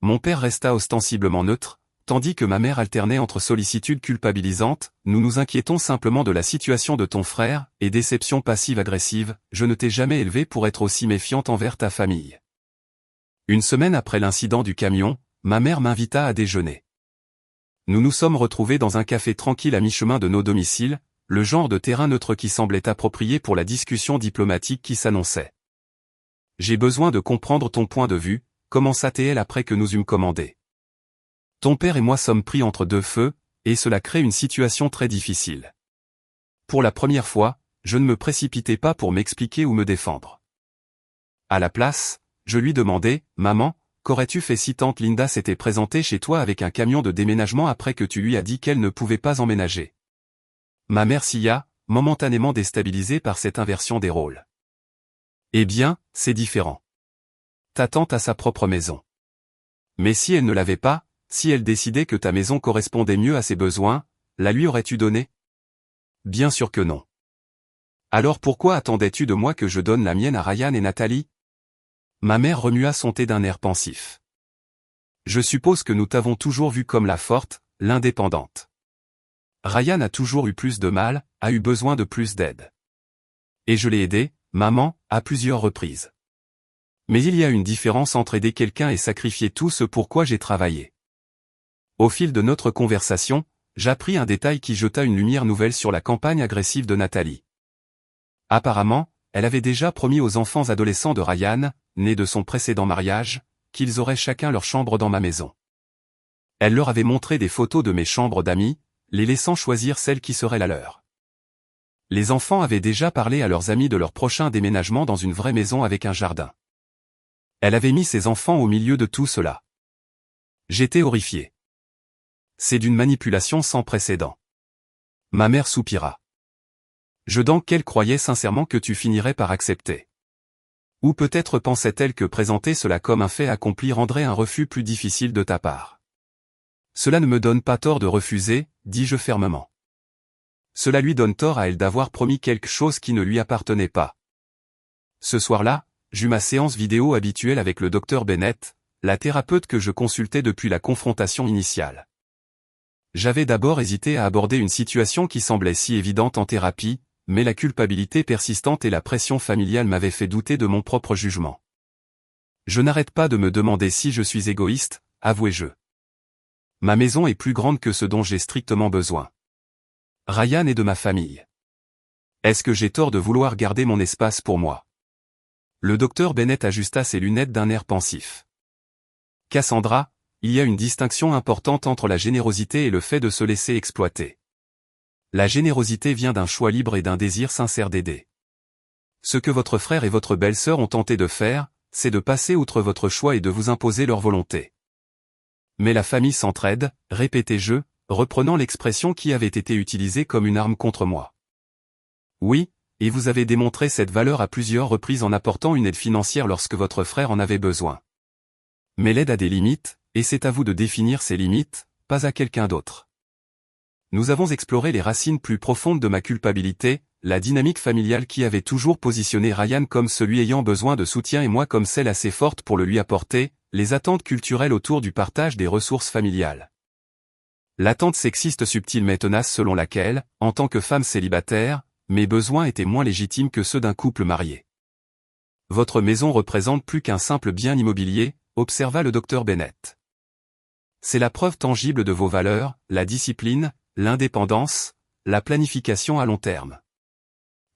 Mon père resta ostensiblement neutre, tandis que ma mère alternait entre sollicitude culpabilisante, nous nous inquiétons simplement de la situation de ton frère, et déception passive-agressive, je ne t'ai jamais élevé pour être aussi méfiante envers ta famille. Une semaine après l'incident du camion, ma mère m'invita à déjeuner. Nous nous sommes retrouvés dans un café tranquille à mi-chemin de nos domiciles, le genre de terrain neutre qui semblait approprié pour la discussion diplomatique qui s'annonçait. J'ai besoin de comprendre ton point de vue, commença-t-elle après que nous eûmes commandé. Ton père et moi sommes pris entre deux feux, et cela crée une situation très difficile. Pour la première fois, je ne me précipitais pas pour m'expliquer ou me défendre. À la place, je lui demandai, maman, qu'aurais-tu fait si tante Linda s'était présentée chez toi avec un camion de déménagement après que tu lui as dit qu'elle ne pouvait pas emménager? Ma mère sia, momentanément déstabilisée par cette inversion des rôles. Eh bien, c'est différent. Ta tante a sa propre maison. Mais si elle ne l'avait pas, si elle décidait que ta maison correspondait mieux à ses besoins, la lui aurais-tu donnée? Bien sûr que non. Alors pourquoi attendais-tu de moi que je donne la mienne à Ryan et Nathalie? Ma mère remua son thé d'un air pensif. Je suppose que nous t'avons toujours vue comme la forte, l'indépendante. Ryan a toujours eu plus de mal, a eu besoin de plus d'aide. Et je l'ai aidé, maman, à plusieurs reprises. Mais il y a une différence entre aider quelqu'un et sacrifier tout ce pour quoi j'ai travaillé. Au fil de notre conversation, j'appris un détail qui jeta une lumière nouvelle sur la campagne agressive de Nathalie. Apparemment, elle avait déjà promis aux enfants adolescents de Ryan, nés de son précédent mariage, qu'ils auraient chacun leur chambre dans ma maison. Elle leur avait montré des photos de mes chambres d'amis, les laissant choisir celle qui serait la leur. Les enfants avaient déjà parlé à leurs amis de leur prochain déménagement dans une vraie maison avec un jardin. Elle avait mis ses enfants au milieu de tout cela. J'étais horrifié. C'est d'une manipulation sans précédent. Ma mère soupira. Je donc qu'elle croyait sincèrement que tu finirais par accepter. Ou peut-être pensait-elle que présenter cela comme un fait accompli rendrait un refus plus difficile de ta part. Cela ne me donne pas tort de refuser, dis-je fermement. Cela lui donne tort à elle d'avoir promis quelque chose qui ne lui appartenait pas. Ce soir-là, j'eus ma séance vidéo habituelle avec le docteur Bennett, la thérapeute que je consultais depuis la confrontation initiale. J'avais d'abord hésité à aborder une situation qui semblait si évidente en thérapie, mais la culpabilité persistante et la pression familiale m'avaient fait douter de mon propre jugement. Je n'arrête pas de me demander si je suis égoïste, avouai-je. Ma maison est plus grande que ce dont j'ai strictement besoin. Ryan est de ma famille. Est-ce que j'ai tort de vouloir garder mon espace pour moi? Le docteur Bennett ajusta ses lunettes d'un air pensif. Cassandra, il y a une distinction importante entre la générosité et le fait de se laisser exploiter. La générosité vient d'un choix libre et d'un désir sincère d'aider. Ce que votre frère et votre belle-sœur ont tenté de faire, c'est de passer outre votre choix et de vous imposer leur volonté. Mais la famille s'entraide, répétai-je, reprenant l'expression qui avait été utilisée comme une arme contre moi. Oui, et vous avez démontré cette valeur à plusieurs reprises en apportant une aide financière lorsque votre frère en avait besoin. Mais l'aide a des limites, et c'est à vous de définir ces limites, pas à quelqu'un d'autre. Nous avons exploré les racines plus profondes de ma culpabilité, la dynamique familiale qui avait toujours positionné Ryan comme celui ayant besoin de soutien et moi comme celle assez forte pour le lui apporter, les attentes culturelles autour du partage des ressources familiales. L'attente sexiste subtile mais tenace selon laquelle, en tant que femme célibataire, mes besoins étaient moins légitimes que ceux d'un couple marié. Votre maison représente plus qu'un simple bien immobilier, observa le docteur Bennett. C'est la preuve tangible de vos valeurs, la discipline, l'indépendance, la planification à long terme.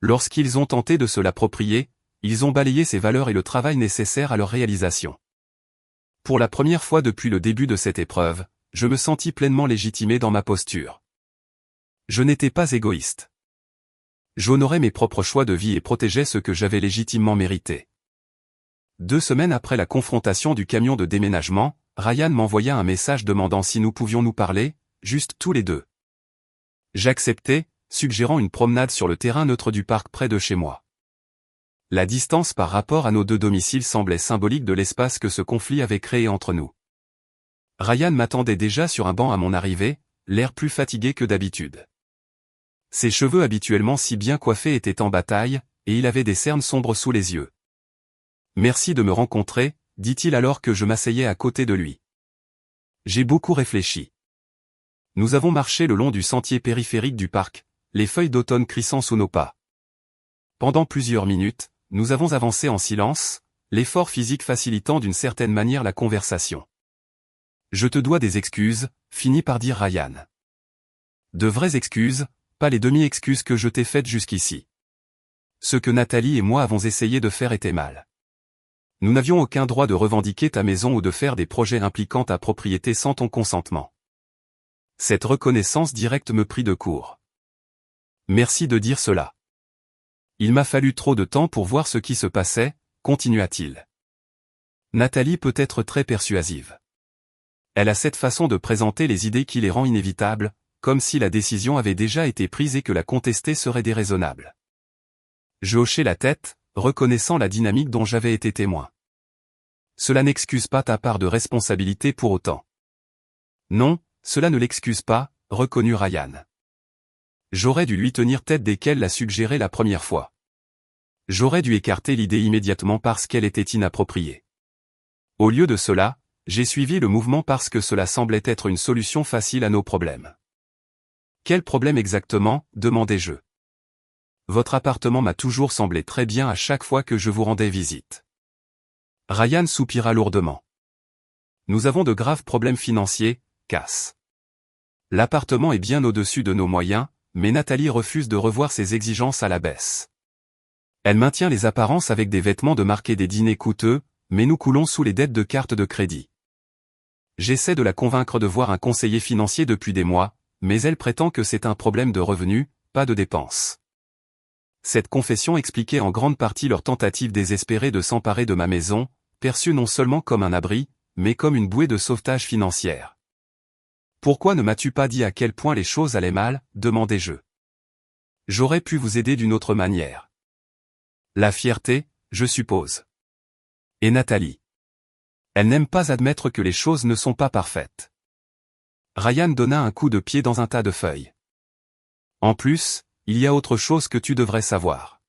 Lorsqu'ils ont tenté de se l'approprier, ils ont balayé ces valeurs et le travail nécessaire à leur réalisation. Pour la première fois depuis le début de cette épreuve, je me sentis pleinement légitimé dans ma posture. Je n'étais pas égoïste. J'honorais mes propres choix de vie et protégeais ce que j'avais légitimement mérité. 2 semaines après la confrontation du camion de déménagement, Ryan m'envoya un message demandant si nous pouvions nous parler, juste tous les deux. J'acceptai, suggérant une promenade sur le terrain neutre du parc près de chez moi. La distance par rapport à nos 2 domiciles semblait symbolique de l'espace que ce conflit avait créé entre nous. Ryan m'attendait déjà sur un banc à mon arrivée, l'air plus fatigué que d'habitude. Ses cheveux habituellement si bien coiffés étaient en bataille, et il avait des cernes sombres sous les yeux. « Merci de me rencontrer », dit-il alors que je m'asseyais à côté de lui. J'ai beaucoup réfléchi. Nous avons marché le long du sentier périphérique du parc, les feuilles d'automne crissant sous nos pas. Pendant plusieurs minutes, nous avons avancé en silence, l'effort physique facilitant d'une certaine manière la conversation. « Je te dois des excuses », finit par dire Ryan. De vraies excuses, pas les demi-excuses que je t'ai faites jusqu'ici. Ce que Nathalie et moi avons essayé de faire était mal. Nous n'avions aucun droit de revendiquer ta maison ou de faire des projets impliquant ta propriété sans ton consentement. Cette reconnaissance directe me prit de court. Merci de dire cela. Il m'a fallu trop de temps pour voir ce qui se passait, continua-t-il. Nathalie peut être très persuasive. Elle a cette façon de présenter les idées qui les rend inévitables, comme si la décision avait déjà été prise et que la contester serait déraisonnable. Je hochai la tête, reconnaissant la dynamique dont j'avais été témoin. Cela n'excuse pas ta part de responsabilité pour autant. Non, cela ne l'excuse pas, reconnut Ryan. J'aurais dû lui tenir tête dès qu'elle l'a suggéré la première fois. J'aurais dû écarter l'idée immédiatement parce qu'elle était inappropriée. Au lieu de cela, j'ai suivi le mouvement parce que cela semblait être une solution facile à nos problèmes. Quel problème exactement, demandai-je. Votre appartement m'a toujours semblé très bien à chaque fois que je vous rendais visite. Ryan soupira lourdement. Nous avons de graves problèmes financiers, Cass. L'appartement est bien au-dessus de nos moyens, mais Nathalie refuse de revoir ses exigences à la baisse. Elle maintient les apparences avec des vêtements de marque et des dîners coûteux, mais nous coulons sous les dettes de cartes de crédit. J'essaie de la convaincre de voir un conseiller financier depuis des mois, mais elle prétend que c'est un problème de revenus, pas de dépenses. Cette confession expliquait en grande partie leur tentative désespérée de s'emparer de ma maison, perçue non seulement comme un abri, mais comme une bouée de sauvetage financière. Pourquoi ne m'as-tu pas dit à quel point les choses allaient mal, demandai-je. J'aurais pu vous aider d'une autre manière. La fierté, je suppose. Et Nathalie. Elle n'aime pas admettre que les choses ne sont pas parfaites. Ryan donna un coup de pied dans un tas de feuilles. En plus, il y a autre chose que tu devrais savoir.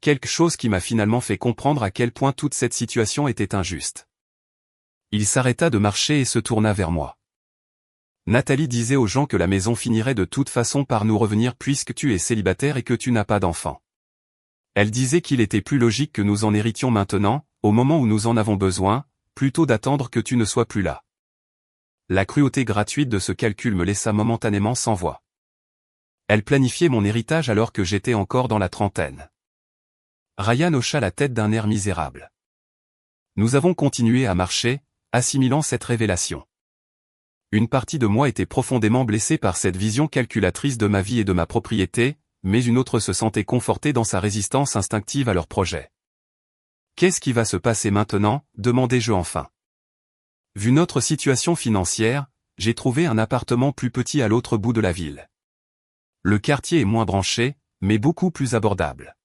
Quelque chose qui m'a finalement fait comprendre à quel point toute cette situation était injuste. Il s'arrêta de marcher et se tourna vers moi. Nathalie disait aux gens que la maison finirait de toute façon par nous revenir puisque tu es célibataire et que tu n'as pas d'enfant. Elle disait qu'il était plus logique que nous en héritions maintenant, au moment où nous en avons besoin, plutôt d'attendre que tu ne sois plus là. La cruauté gratuite de ce calcul me laissa momentanément sans voix. Elle planifiait mon héritage alors que j'étais encore dans la trentaine. Ryan hocha la tête d'un air misérable. Nous avons continué à marcher, assimilant cette révélation. Une partie de moi était profondément blessée par cette vision calculatrice de ma vie et de ma propriété, mais une autre se sentait confortée dans sa résistance instinctive à leur projet. Qu'est-ce qui va se passer maintenant, demandai-je enfin. Vu notre situation financière, j'ai trouvé un appartement plus petit à l'autre bout de la ville. Le quartier est moins branché, mais beaucoup plus abordable.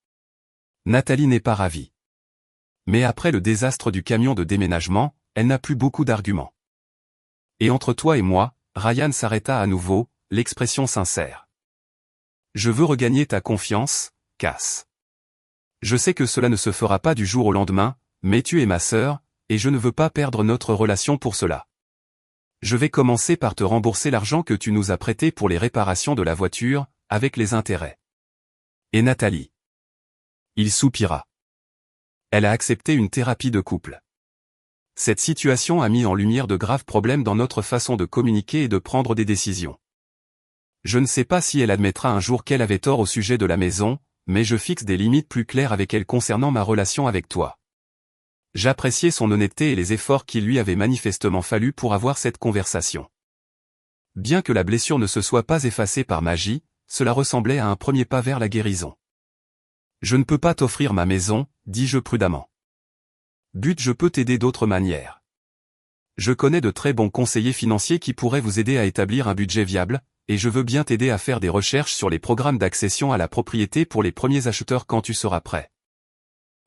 Nathalie n'est pas ravie. Mais après le désastre du camion de déménagement, elle n'a plus beaucoup d'arguments. Et entre toi et moi, Ryan s'arrêta à nouveau, l'expression sincère. Je veux regagner ta confiance, Cass. Je sais que cela ne se fera pas du jour au lendemain, mais tu es ma sœur, et je ne veux pas perdre notre relation pour cela. Je vais commencer par te rembourser l'argent que tu nous as prêté pour les réparations de la voiture, avec les intérêts. Et Nathalie. Il soupira. Elle a accepté une thérapie de couple. Cette situation a mis en lumière de graves problèmes dans notre façon de communiquer et de prendre des décisions. Je ne sais pas si elle admettra un jour qu'elle avait tort au sujet de la maison, mais je fixe des limites plus claires avec elle concernant ma relation avec toi. J'appréciais son honnêteté et les efforts qu'il lui avait manifestement fallu pour avoir cette conversation. Bien que la blessure ne se soit pas effacée par magie, cela ressemblait à un premier pas vers la guérison. Je ne peux pas t'offrir ma maison, dis-je prudemment. But, je peux t'aider d'autres manières. Je connais de très bons conseillers financiers qui pourraient vous aider à établir un budget viable, et je veux bien t'aider à faire des recherches sur les programmes d'accession à la propriété pour les premiers acheteurs quand tu seras prêt.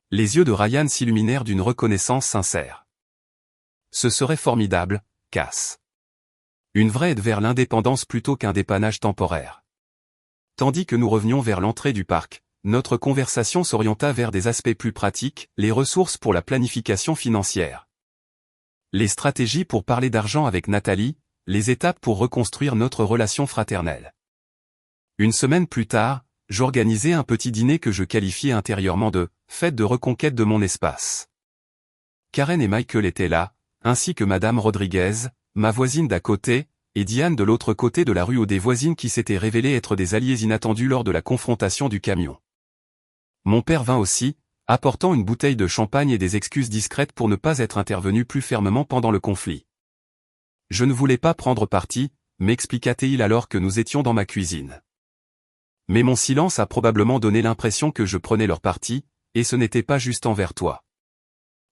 Les yeux de Ryan s'illuminèrent d'une reconnaissance sincère. Ce serait formidable, Cass. Une vraie aide vers l'indépendance plutôt qu'un dépannage temporaire. Tandis que nous revenions vers l'entrée du parc, notre conversation s'orienta vers des aspects plus pratiques, les ressources pour la planification financière. Les stratégies pour parler d'argent avec Nathalie, les étapes pour reconstruire notre relation fraternelle. Une semaine plus tard, j'organisais un petit dîner que je qualifiais intérieurement de « fête de reconquête de mon espace ». Karen et Michael étaient là, ainsi que Madame Rodriguez, ma voisine d'à côté, et Diane de l'autre côté de la rue, ou des voisines qui s'étaient révélées être des alliés inattendus lors de la confrontation du camion. Mon père vint aussi, apportant une bouteille de champagne et des excuses discrètes pour ne pas être intervenu plus fermement pendant le conflit. Je ne voulais pas prendre parti, m'expliqua-t-il alors que nous étions dans ma cuisine. Mais mon silence a probablement donné l'impression que je prenais leur parti, et ce n'était pas juste envers toi.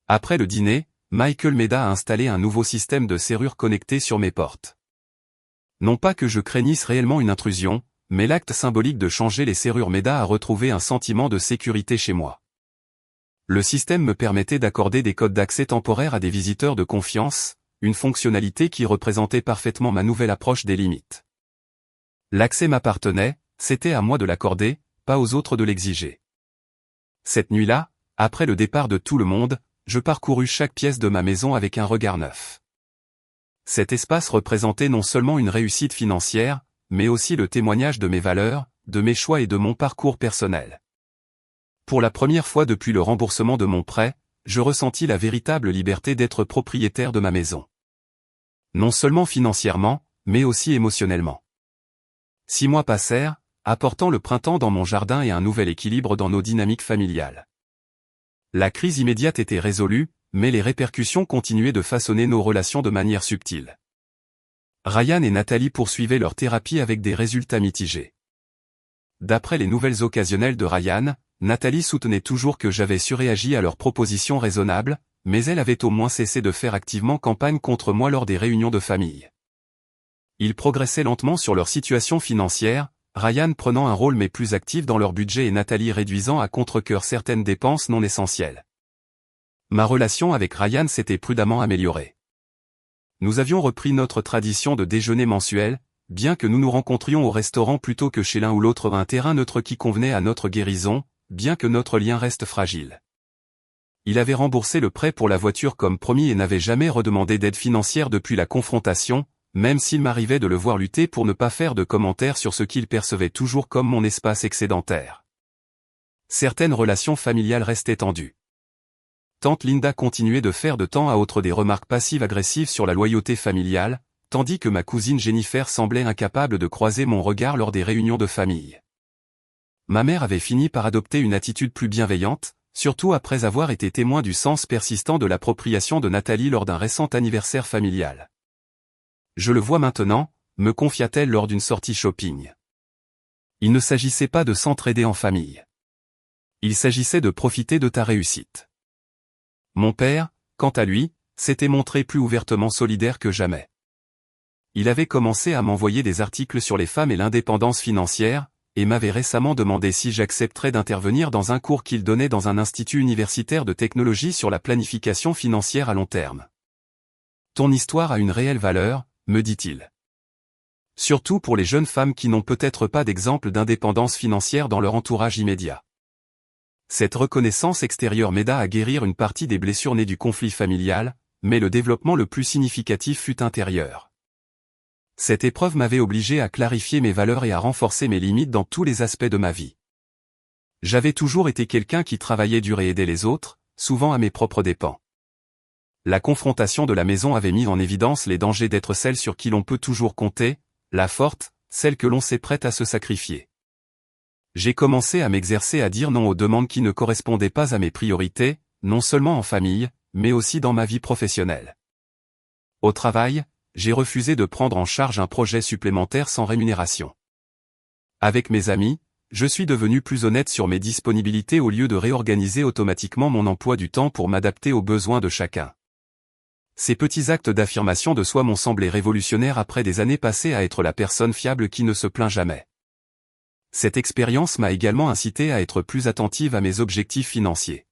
Après le dîner, Michael m'aida à installer un nouveau système de serrure connectée sur mes portes. Non pas que je craignisse réellement une intrusion, mais l'acte symbolique de changer les serrures m'aida à retrouver un sentiment de sécurité chez moi. Le système me permettait d'accorder des codes d'accès temporaires à des visiteurs de confiance, une fonctionnalité qui représentait parfaitement ma nouvelle approche des limites. L'accès m'appartenait, c'était à moi de l'accorder, pas aux autres de l'exiger. Cette nuit-là, après le départ de tout le monde, je parcourus chaque pièce de ma maison avec un regard neuf. Cet espace représentait non seulement une réussite financière, mais aussi le témoignage de mes valeurs, de mes choix et de mon parcours personnel. Pour la première fois depuis le remboursement de mon prêt, je ressentis la véritable liberté d'être propriétaire de ma maison. Non seulement financièrement, mais aussi émotionnellement. 6 mois passèrent, apportant le printemps dans mon jardin et un nouvel équilibre dans nos dynamiques familiales. La crise immédiate était résolue, mais les répercussions continuaient de façonner nos relations de manière subtile. Ryan et Nathalie poursuivaient leur thérapie avec des résultats mitigés. D'après les nouvelles occasionnelles de Ryan, Nathalie soutenait toujours que j'avais surréagi à leurs propositions raisonnables, mais elle avait au moins cessé de faire activement campagne contre moi lors des réunions de famille. Ils progressaient lentement sur leur situation financière, Ryan prenant un rôle mais plus actif dans leur budget et Nathalie réduisant à contre-cœur certaines dépenses non essentielles. Ma relation avec Ryan s'était prudemment améliorée. Nous avions repris notre tradition de déjeuner mensuel, bien que nous nous rencontrions au restaurant plutôt que chez l'un ou l'autre, un terrain neutre qui convenait à notre guérison, bien que notre lien reste fragile. Il avait remboursé le prêt pour la voiture comme promis et n'avait jamais redemandé d'aide financière depuis la confrontation, même s'il m'arrivait de le voir lutter pour ne pas faire de commentaires sur ce qu'il percevait toujours comme mon espace excédentaire. Certaines relations familiales restaient tendues. Tante Linda continuait de faire de temps à autre des remarques passives-agressives sur la loyauté familiale, tandis que ma cousine Jennifer semblait incapable de croiser mon regard lors des réunions de famille. Ma mère avait fini par adopter une attitude plus bienveillante, surtout après avoir été témoin du sens persistant de l'appropriation de Nathalie lors d'un récent anniversaire familial. Je le vois maintenant, me confia-t-elle lors d'une sortie shopping. Il ne s'agissait pas de s'entraider en famille. Il s'agissait de profiter de ta réussite. Mon père, quant à lui, s'était montré plus ouvertement solidaire que jamais. Il avait commencé à m'envoyer des articles sur les femmes et l'indépendance financière, et m'avait récemment demandé si j'accepterais d'intervenir dans un cours qu'il donnait dans un institut universitaire de technologie sur la planification financière à long terme. Ton histoire a une réelle valeur, me dit-il. Surtout pour les jeunes femmes qui n'ont peut-être pas d'exemple d'indépendance financière dans leur entourage immédiat. Cette reconnaissance extérieure m'aida à guérir une partie des blessures nées du conflit familial, mais le développement le plus significatif fut intérieur. Cette épreuve m'avait obligé à clarifier mes valeurs et à renforcer mes limites dans tous les aspects de ma vie. J'avais toujours été quelqu'un qui travaillait dur et aidait les autres, souvent à mes propres dépens. La confrontation de la maison avait mis en évidence les dangers d'être celle sur qui l'on peut toujours compter, la forte, celle que l'on s'est prête à se sacrifier. J'ai commencé à m'exercer à dire non aux demandes qui ne correspondaient pas à mes priorités, non seulement en famille, mais aussi dans ma vie professionnelle. Au travail, j'ai refusé de prendre en charge un projet supplémentaire sans rémunération. Avec mes amis, je suis devenu plus honnête sur mes disponibilités au lieu de réorganiser automatiquement mon emploi du temps pour m'adapter aux besoins de chacun. Ces petits actes d'affirmation de soi m'ont semblé révolutionnaires après des années passées à être la personne fiable qui ne se plaint jamais. Cette expérience m'a également incité à être plus attentive à mes objectifs financiers.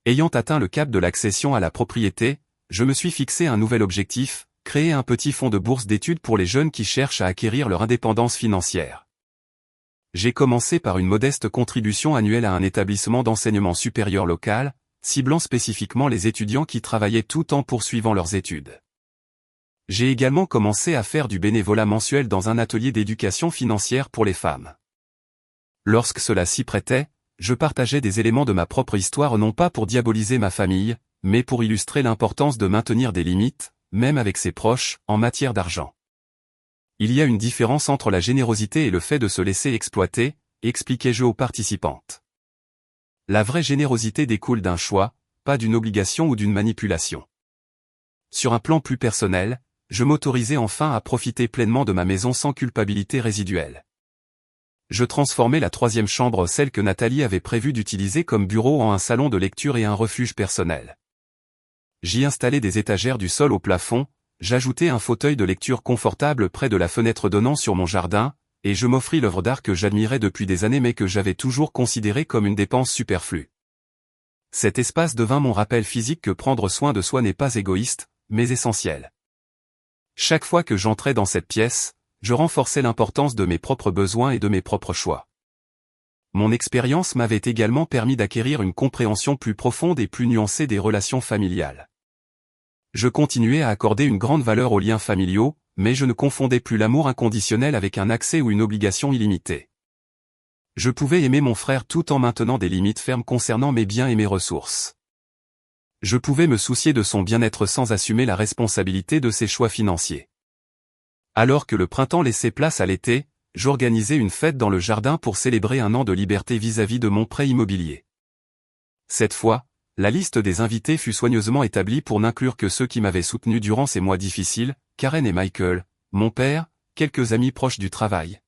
Ayant atteint le cap de l'accession à la propriété, je me suis fixé un nouvel objectif, créer un petit fonds de bourse d'études pour les jeunes qui cherchent à acquérir leur indépendance financière. J'ai commencé par une modeste contribution annuelle à un établissement d'enseignement supérieur local, ciblant spécifiquement les étudiants qui travaillaient tout en poursuivant leurs études. J'ai également commencé à faire du bénévolat mensuel dans un atelier d'éducation financière pour les femmes. Lorsque cela s'y prêtait, je partageais des éléments de ma propre histoire non pas pour diaboliser ma famille, mais pour illustrer l'importance de maintenir des limites, même avec ses proches, en matière d'argent. Il y a une différence entre la générosité et le fait de se laisser exploiter, expliquai-je aux participantes. La vraie générosité découle d'un choix, pas d'une obligation ou d'une manipulation. Sur un plan plus personnel, je m'autorisais enfin à profiter pleinement de ma maison sans culpabilité résiduelle. Je transformais la 3e chambre, celle que Nathalie avait prévu d'utiliser comme bureau, en un salon de lecture et un refuge personnel. J'y installais des étagères du sol au plafond, j'ajoutais un fauteuil de lecture confortable près de la fenêtre donnant sur mon jardin, et je m'offris l'œuvre d'art que j'admirais depuis des années mais que j'avais toujours considérée comme une dépense superflue. Cet espace devint mon rappel physique que prendre soin de soi n'est pas égoïste, mais essentiel. Chaque fois que j'entrais dans cette pièce, je renforçais l'importance de mes propres besoins et de mes propres choix. mon expérience m'avait également permis d'acquérir une compréhension plus profonde et plus nuancée des relations familiales. Je continuais à accorder une grande valeur aux liens familiaux, mais je ne confondais plus l'amour inconditionnel avec un accès ou une obligation illimitée. Je pouvais aimer mon frère tout en maintenant des limites fermes concernant mes biens et mes ressources. Je pouvais me soucier de son bien-être sans assumer la responsabilité de ses choix financiers. Alors que le printemps laissait place à l'été, j'organisais une fête dans le jardin pour célébrer un an de liberté vis-à-vis de mon prêt immobilier. Cette fois, la liste des invités fut soigneusement établie pour n'inclure que ceux qui m'avaient soutenu durant ces mois difficiles, Karen et Michael, mon père, quelques amis proches du travail.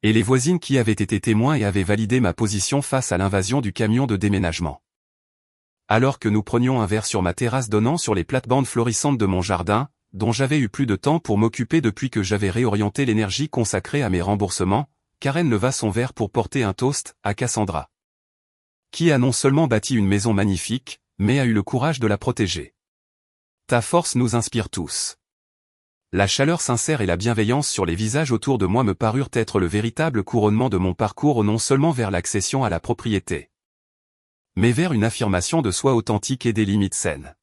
Et les voisines qui avaient été témoins et avaient validé ma position face à l'invasion du camion de déménagement. Alors que nous prenions un verre sur ma terrasse donnant sur les plates-bandes florissantes de mon jardin, dont j'avais eu plus de temps pour m'occuper depuis que j'avais réorienté l'énergie consacrée à mes remboursements, Karen leva son verre pour porter un toast à Cassandra, qui a non seulement bâti une maison magnifique, mais a eu le courage de la protéger. Ta force nous inspire tous. La chaleur sincère et la bienveillance sur les visages autour de moi me parurent être le véritable couronnement de mon parcours non seulement vers l'accession à la propriété, mais vers une affirmation de soi authentique et des limites saines.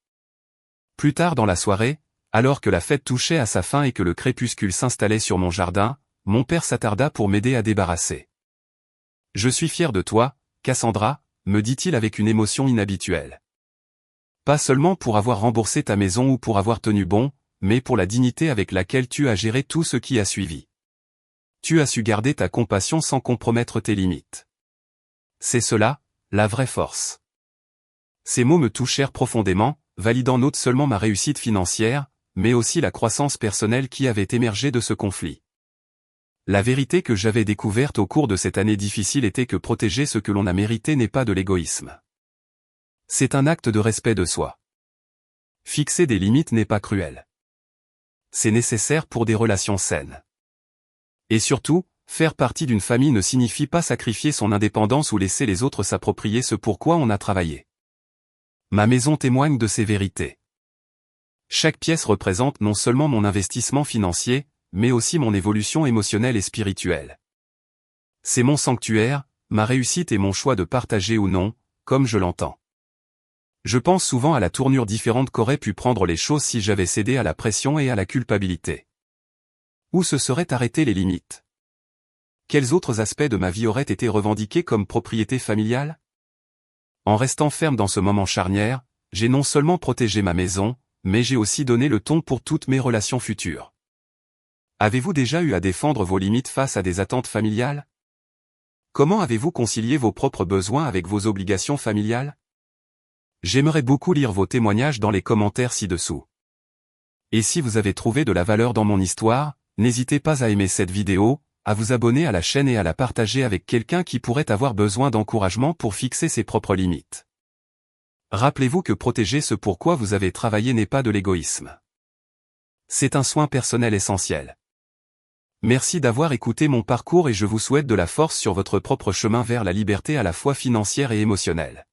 Plus tard dans la soirée, alors que la fête touchait à sa fin et que le crépuscule s'installait sur mon jardin, mon père s'attarda pour m'aider à débarrasser. « Je suis fier de toi, Cassandra », me dit-il avec une émotion inhabituelle. Pas seulement pour avoir remboursé ta maison ou pour avoir tenu bon, mais pour la dignité avec laquelle tu as géré tout ce qui a suivi. Tu as su garder ta compassion sans compromettre tes limites. C'est cela, la vraie force. Ces mots me touchèrent profondément, validant non seulement ma réussite financière, mais aussi la croissance personnelle qui avait émergé de ce conflit. La vérité que j'avais découverte au cours de cette année difficile était que protéger ce que l'on a mérité n'est pas de l'égoïsme. C'est un acte de respect de soi. Fixer des limites n'est pas cruel. C'est nécessaire pour des relations saines. Et surtout, faire partie d'une famille ne signifie pas sacrifier son indépendance ou laisser les autres s'approprier ce pourquoi on a travaillé. Ma maison témoigne de ces vérités. Chaque pièce représente non seulement mon investissement financier, mais aussi mon évolution émotionnelle et spirituelle. C'est mon sanctuaire, ma réussite et mon choix de partager ou non, comme je l'entends. Je pense souvent à la tournure différente qu'auraient pu prendre les choses si j'avais cédé à la pression et à la culpabilité. Où se seraient arrêtées les limites? Quels autres aspects de ma vie auraient été revendiqués comme propriété familiale? En restant ferme dans ce moment charnière, j'ai non seulement protégé ma maison, mais j'ai aussi donné le ton pour toutes mes relations futures. Avez-vous déjà eu à défendre vos limites face à des attentes familiales? Comment avez-vous concilié vos propres besoins avec vos obligations familiales? J'aimerais beaucoup lire vos témoignages dans les commentaires ci-dessous. Et si vous avez trouvé de la valeur dans mon histoire, n'hésitez pas à aimer cette vidéo, à vous abonner à la chaîne et à la partager avec quelqu'un qui pourrait avoir besoin d'encouragement pour fixer ses propres limites. Rappelez-vous que protéger ce pourquoi vous avez travaillé n'est pas de l'égoïsme. C'est un soin personnel essentiel. Merci d'avoir écouté mon parcours et je vous souhaite de la force sur votre propre chemin vers la liberté à la fois financière et émotionnelle.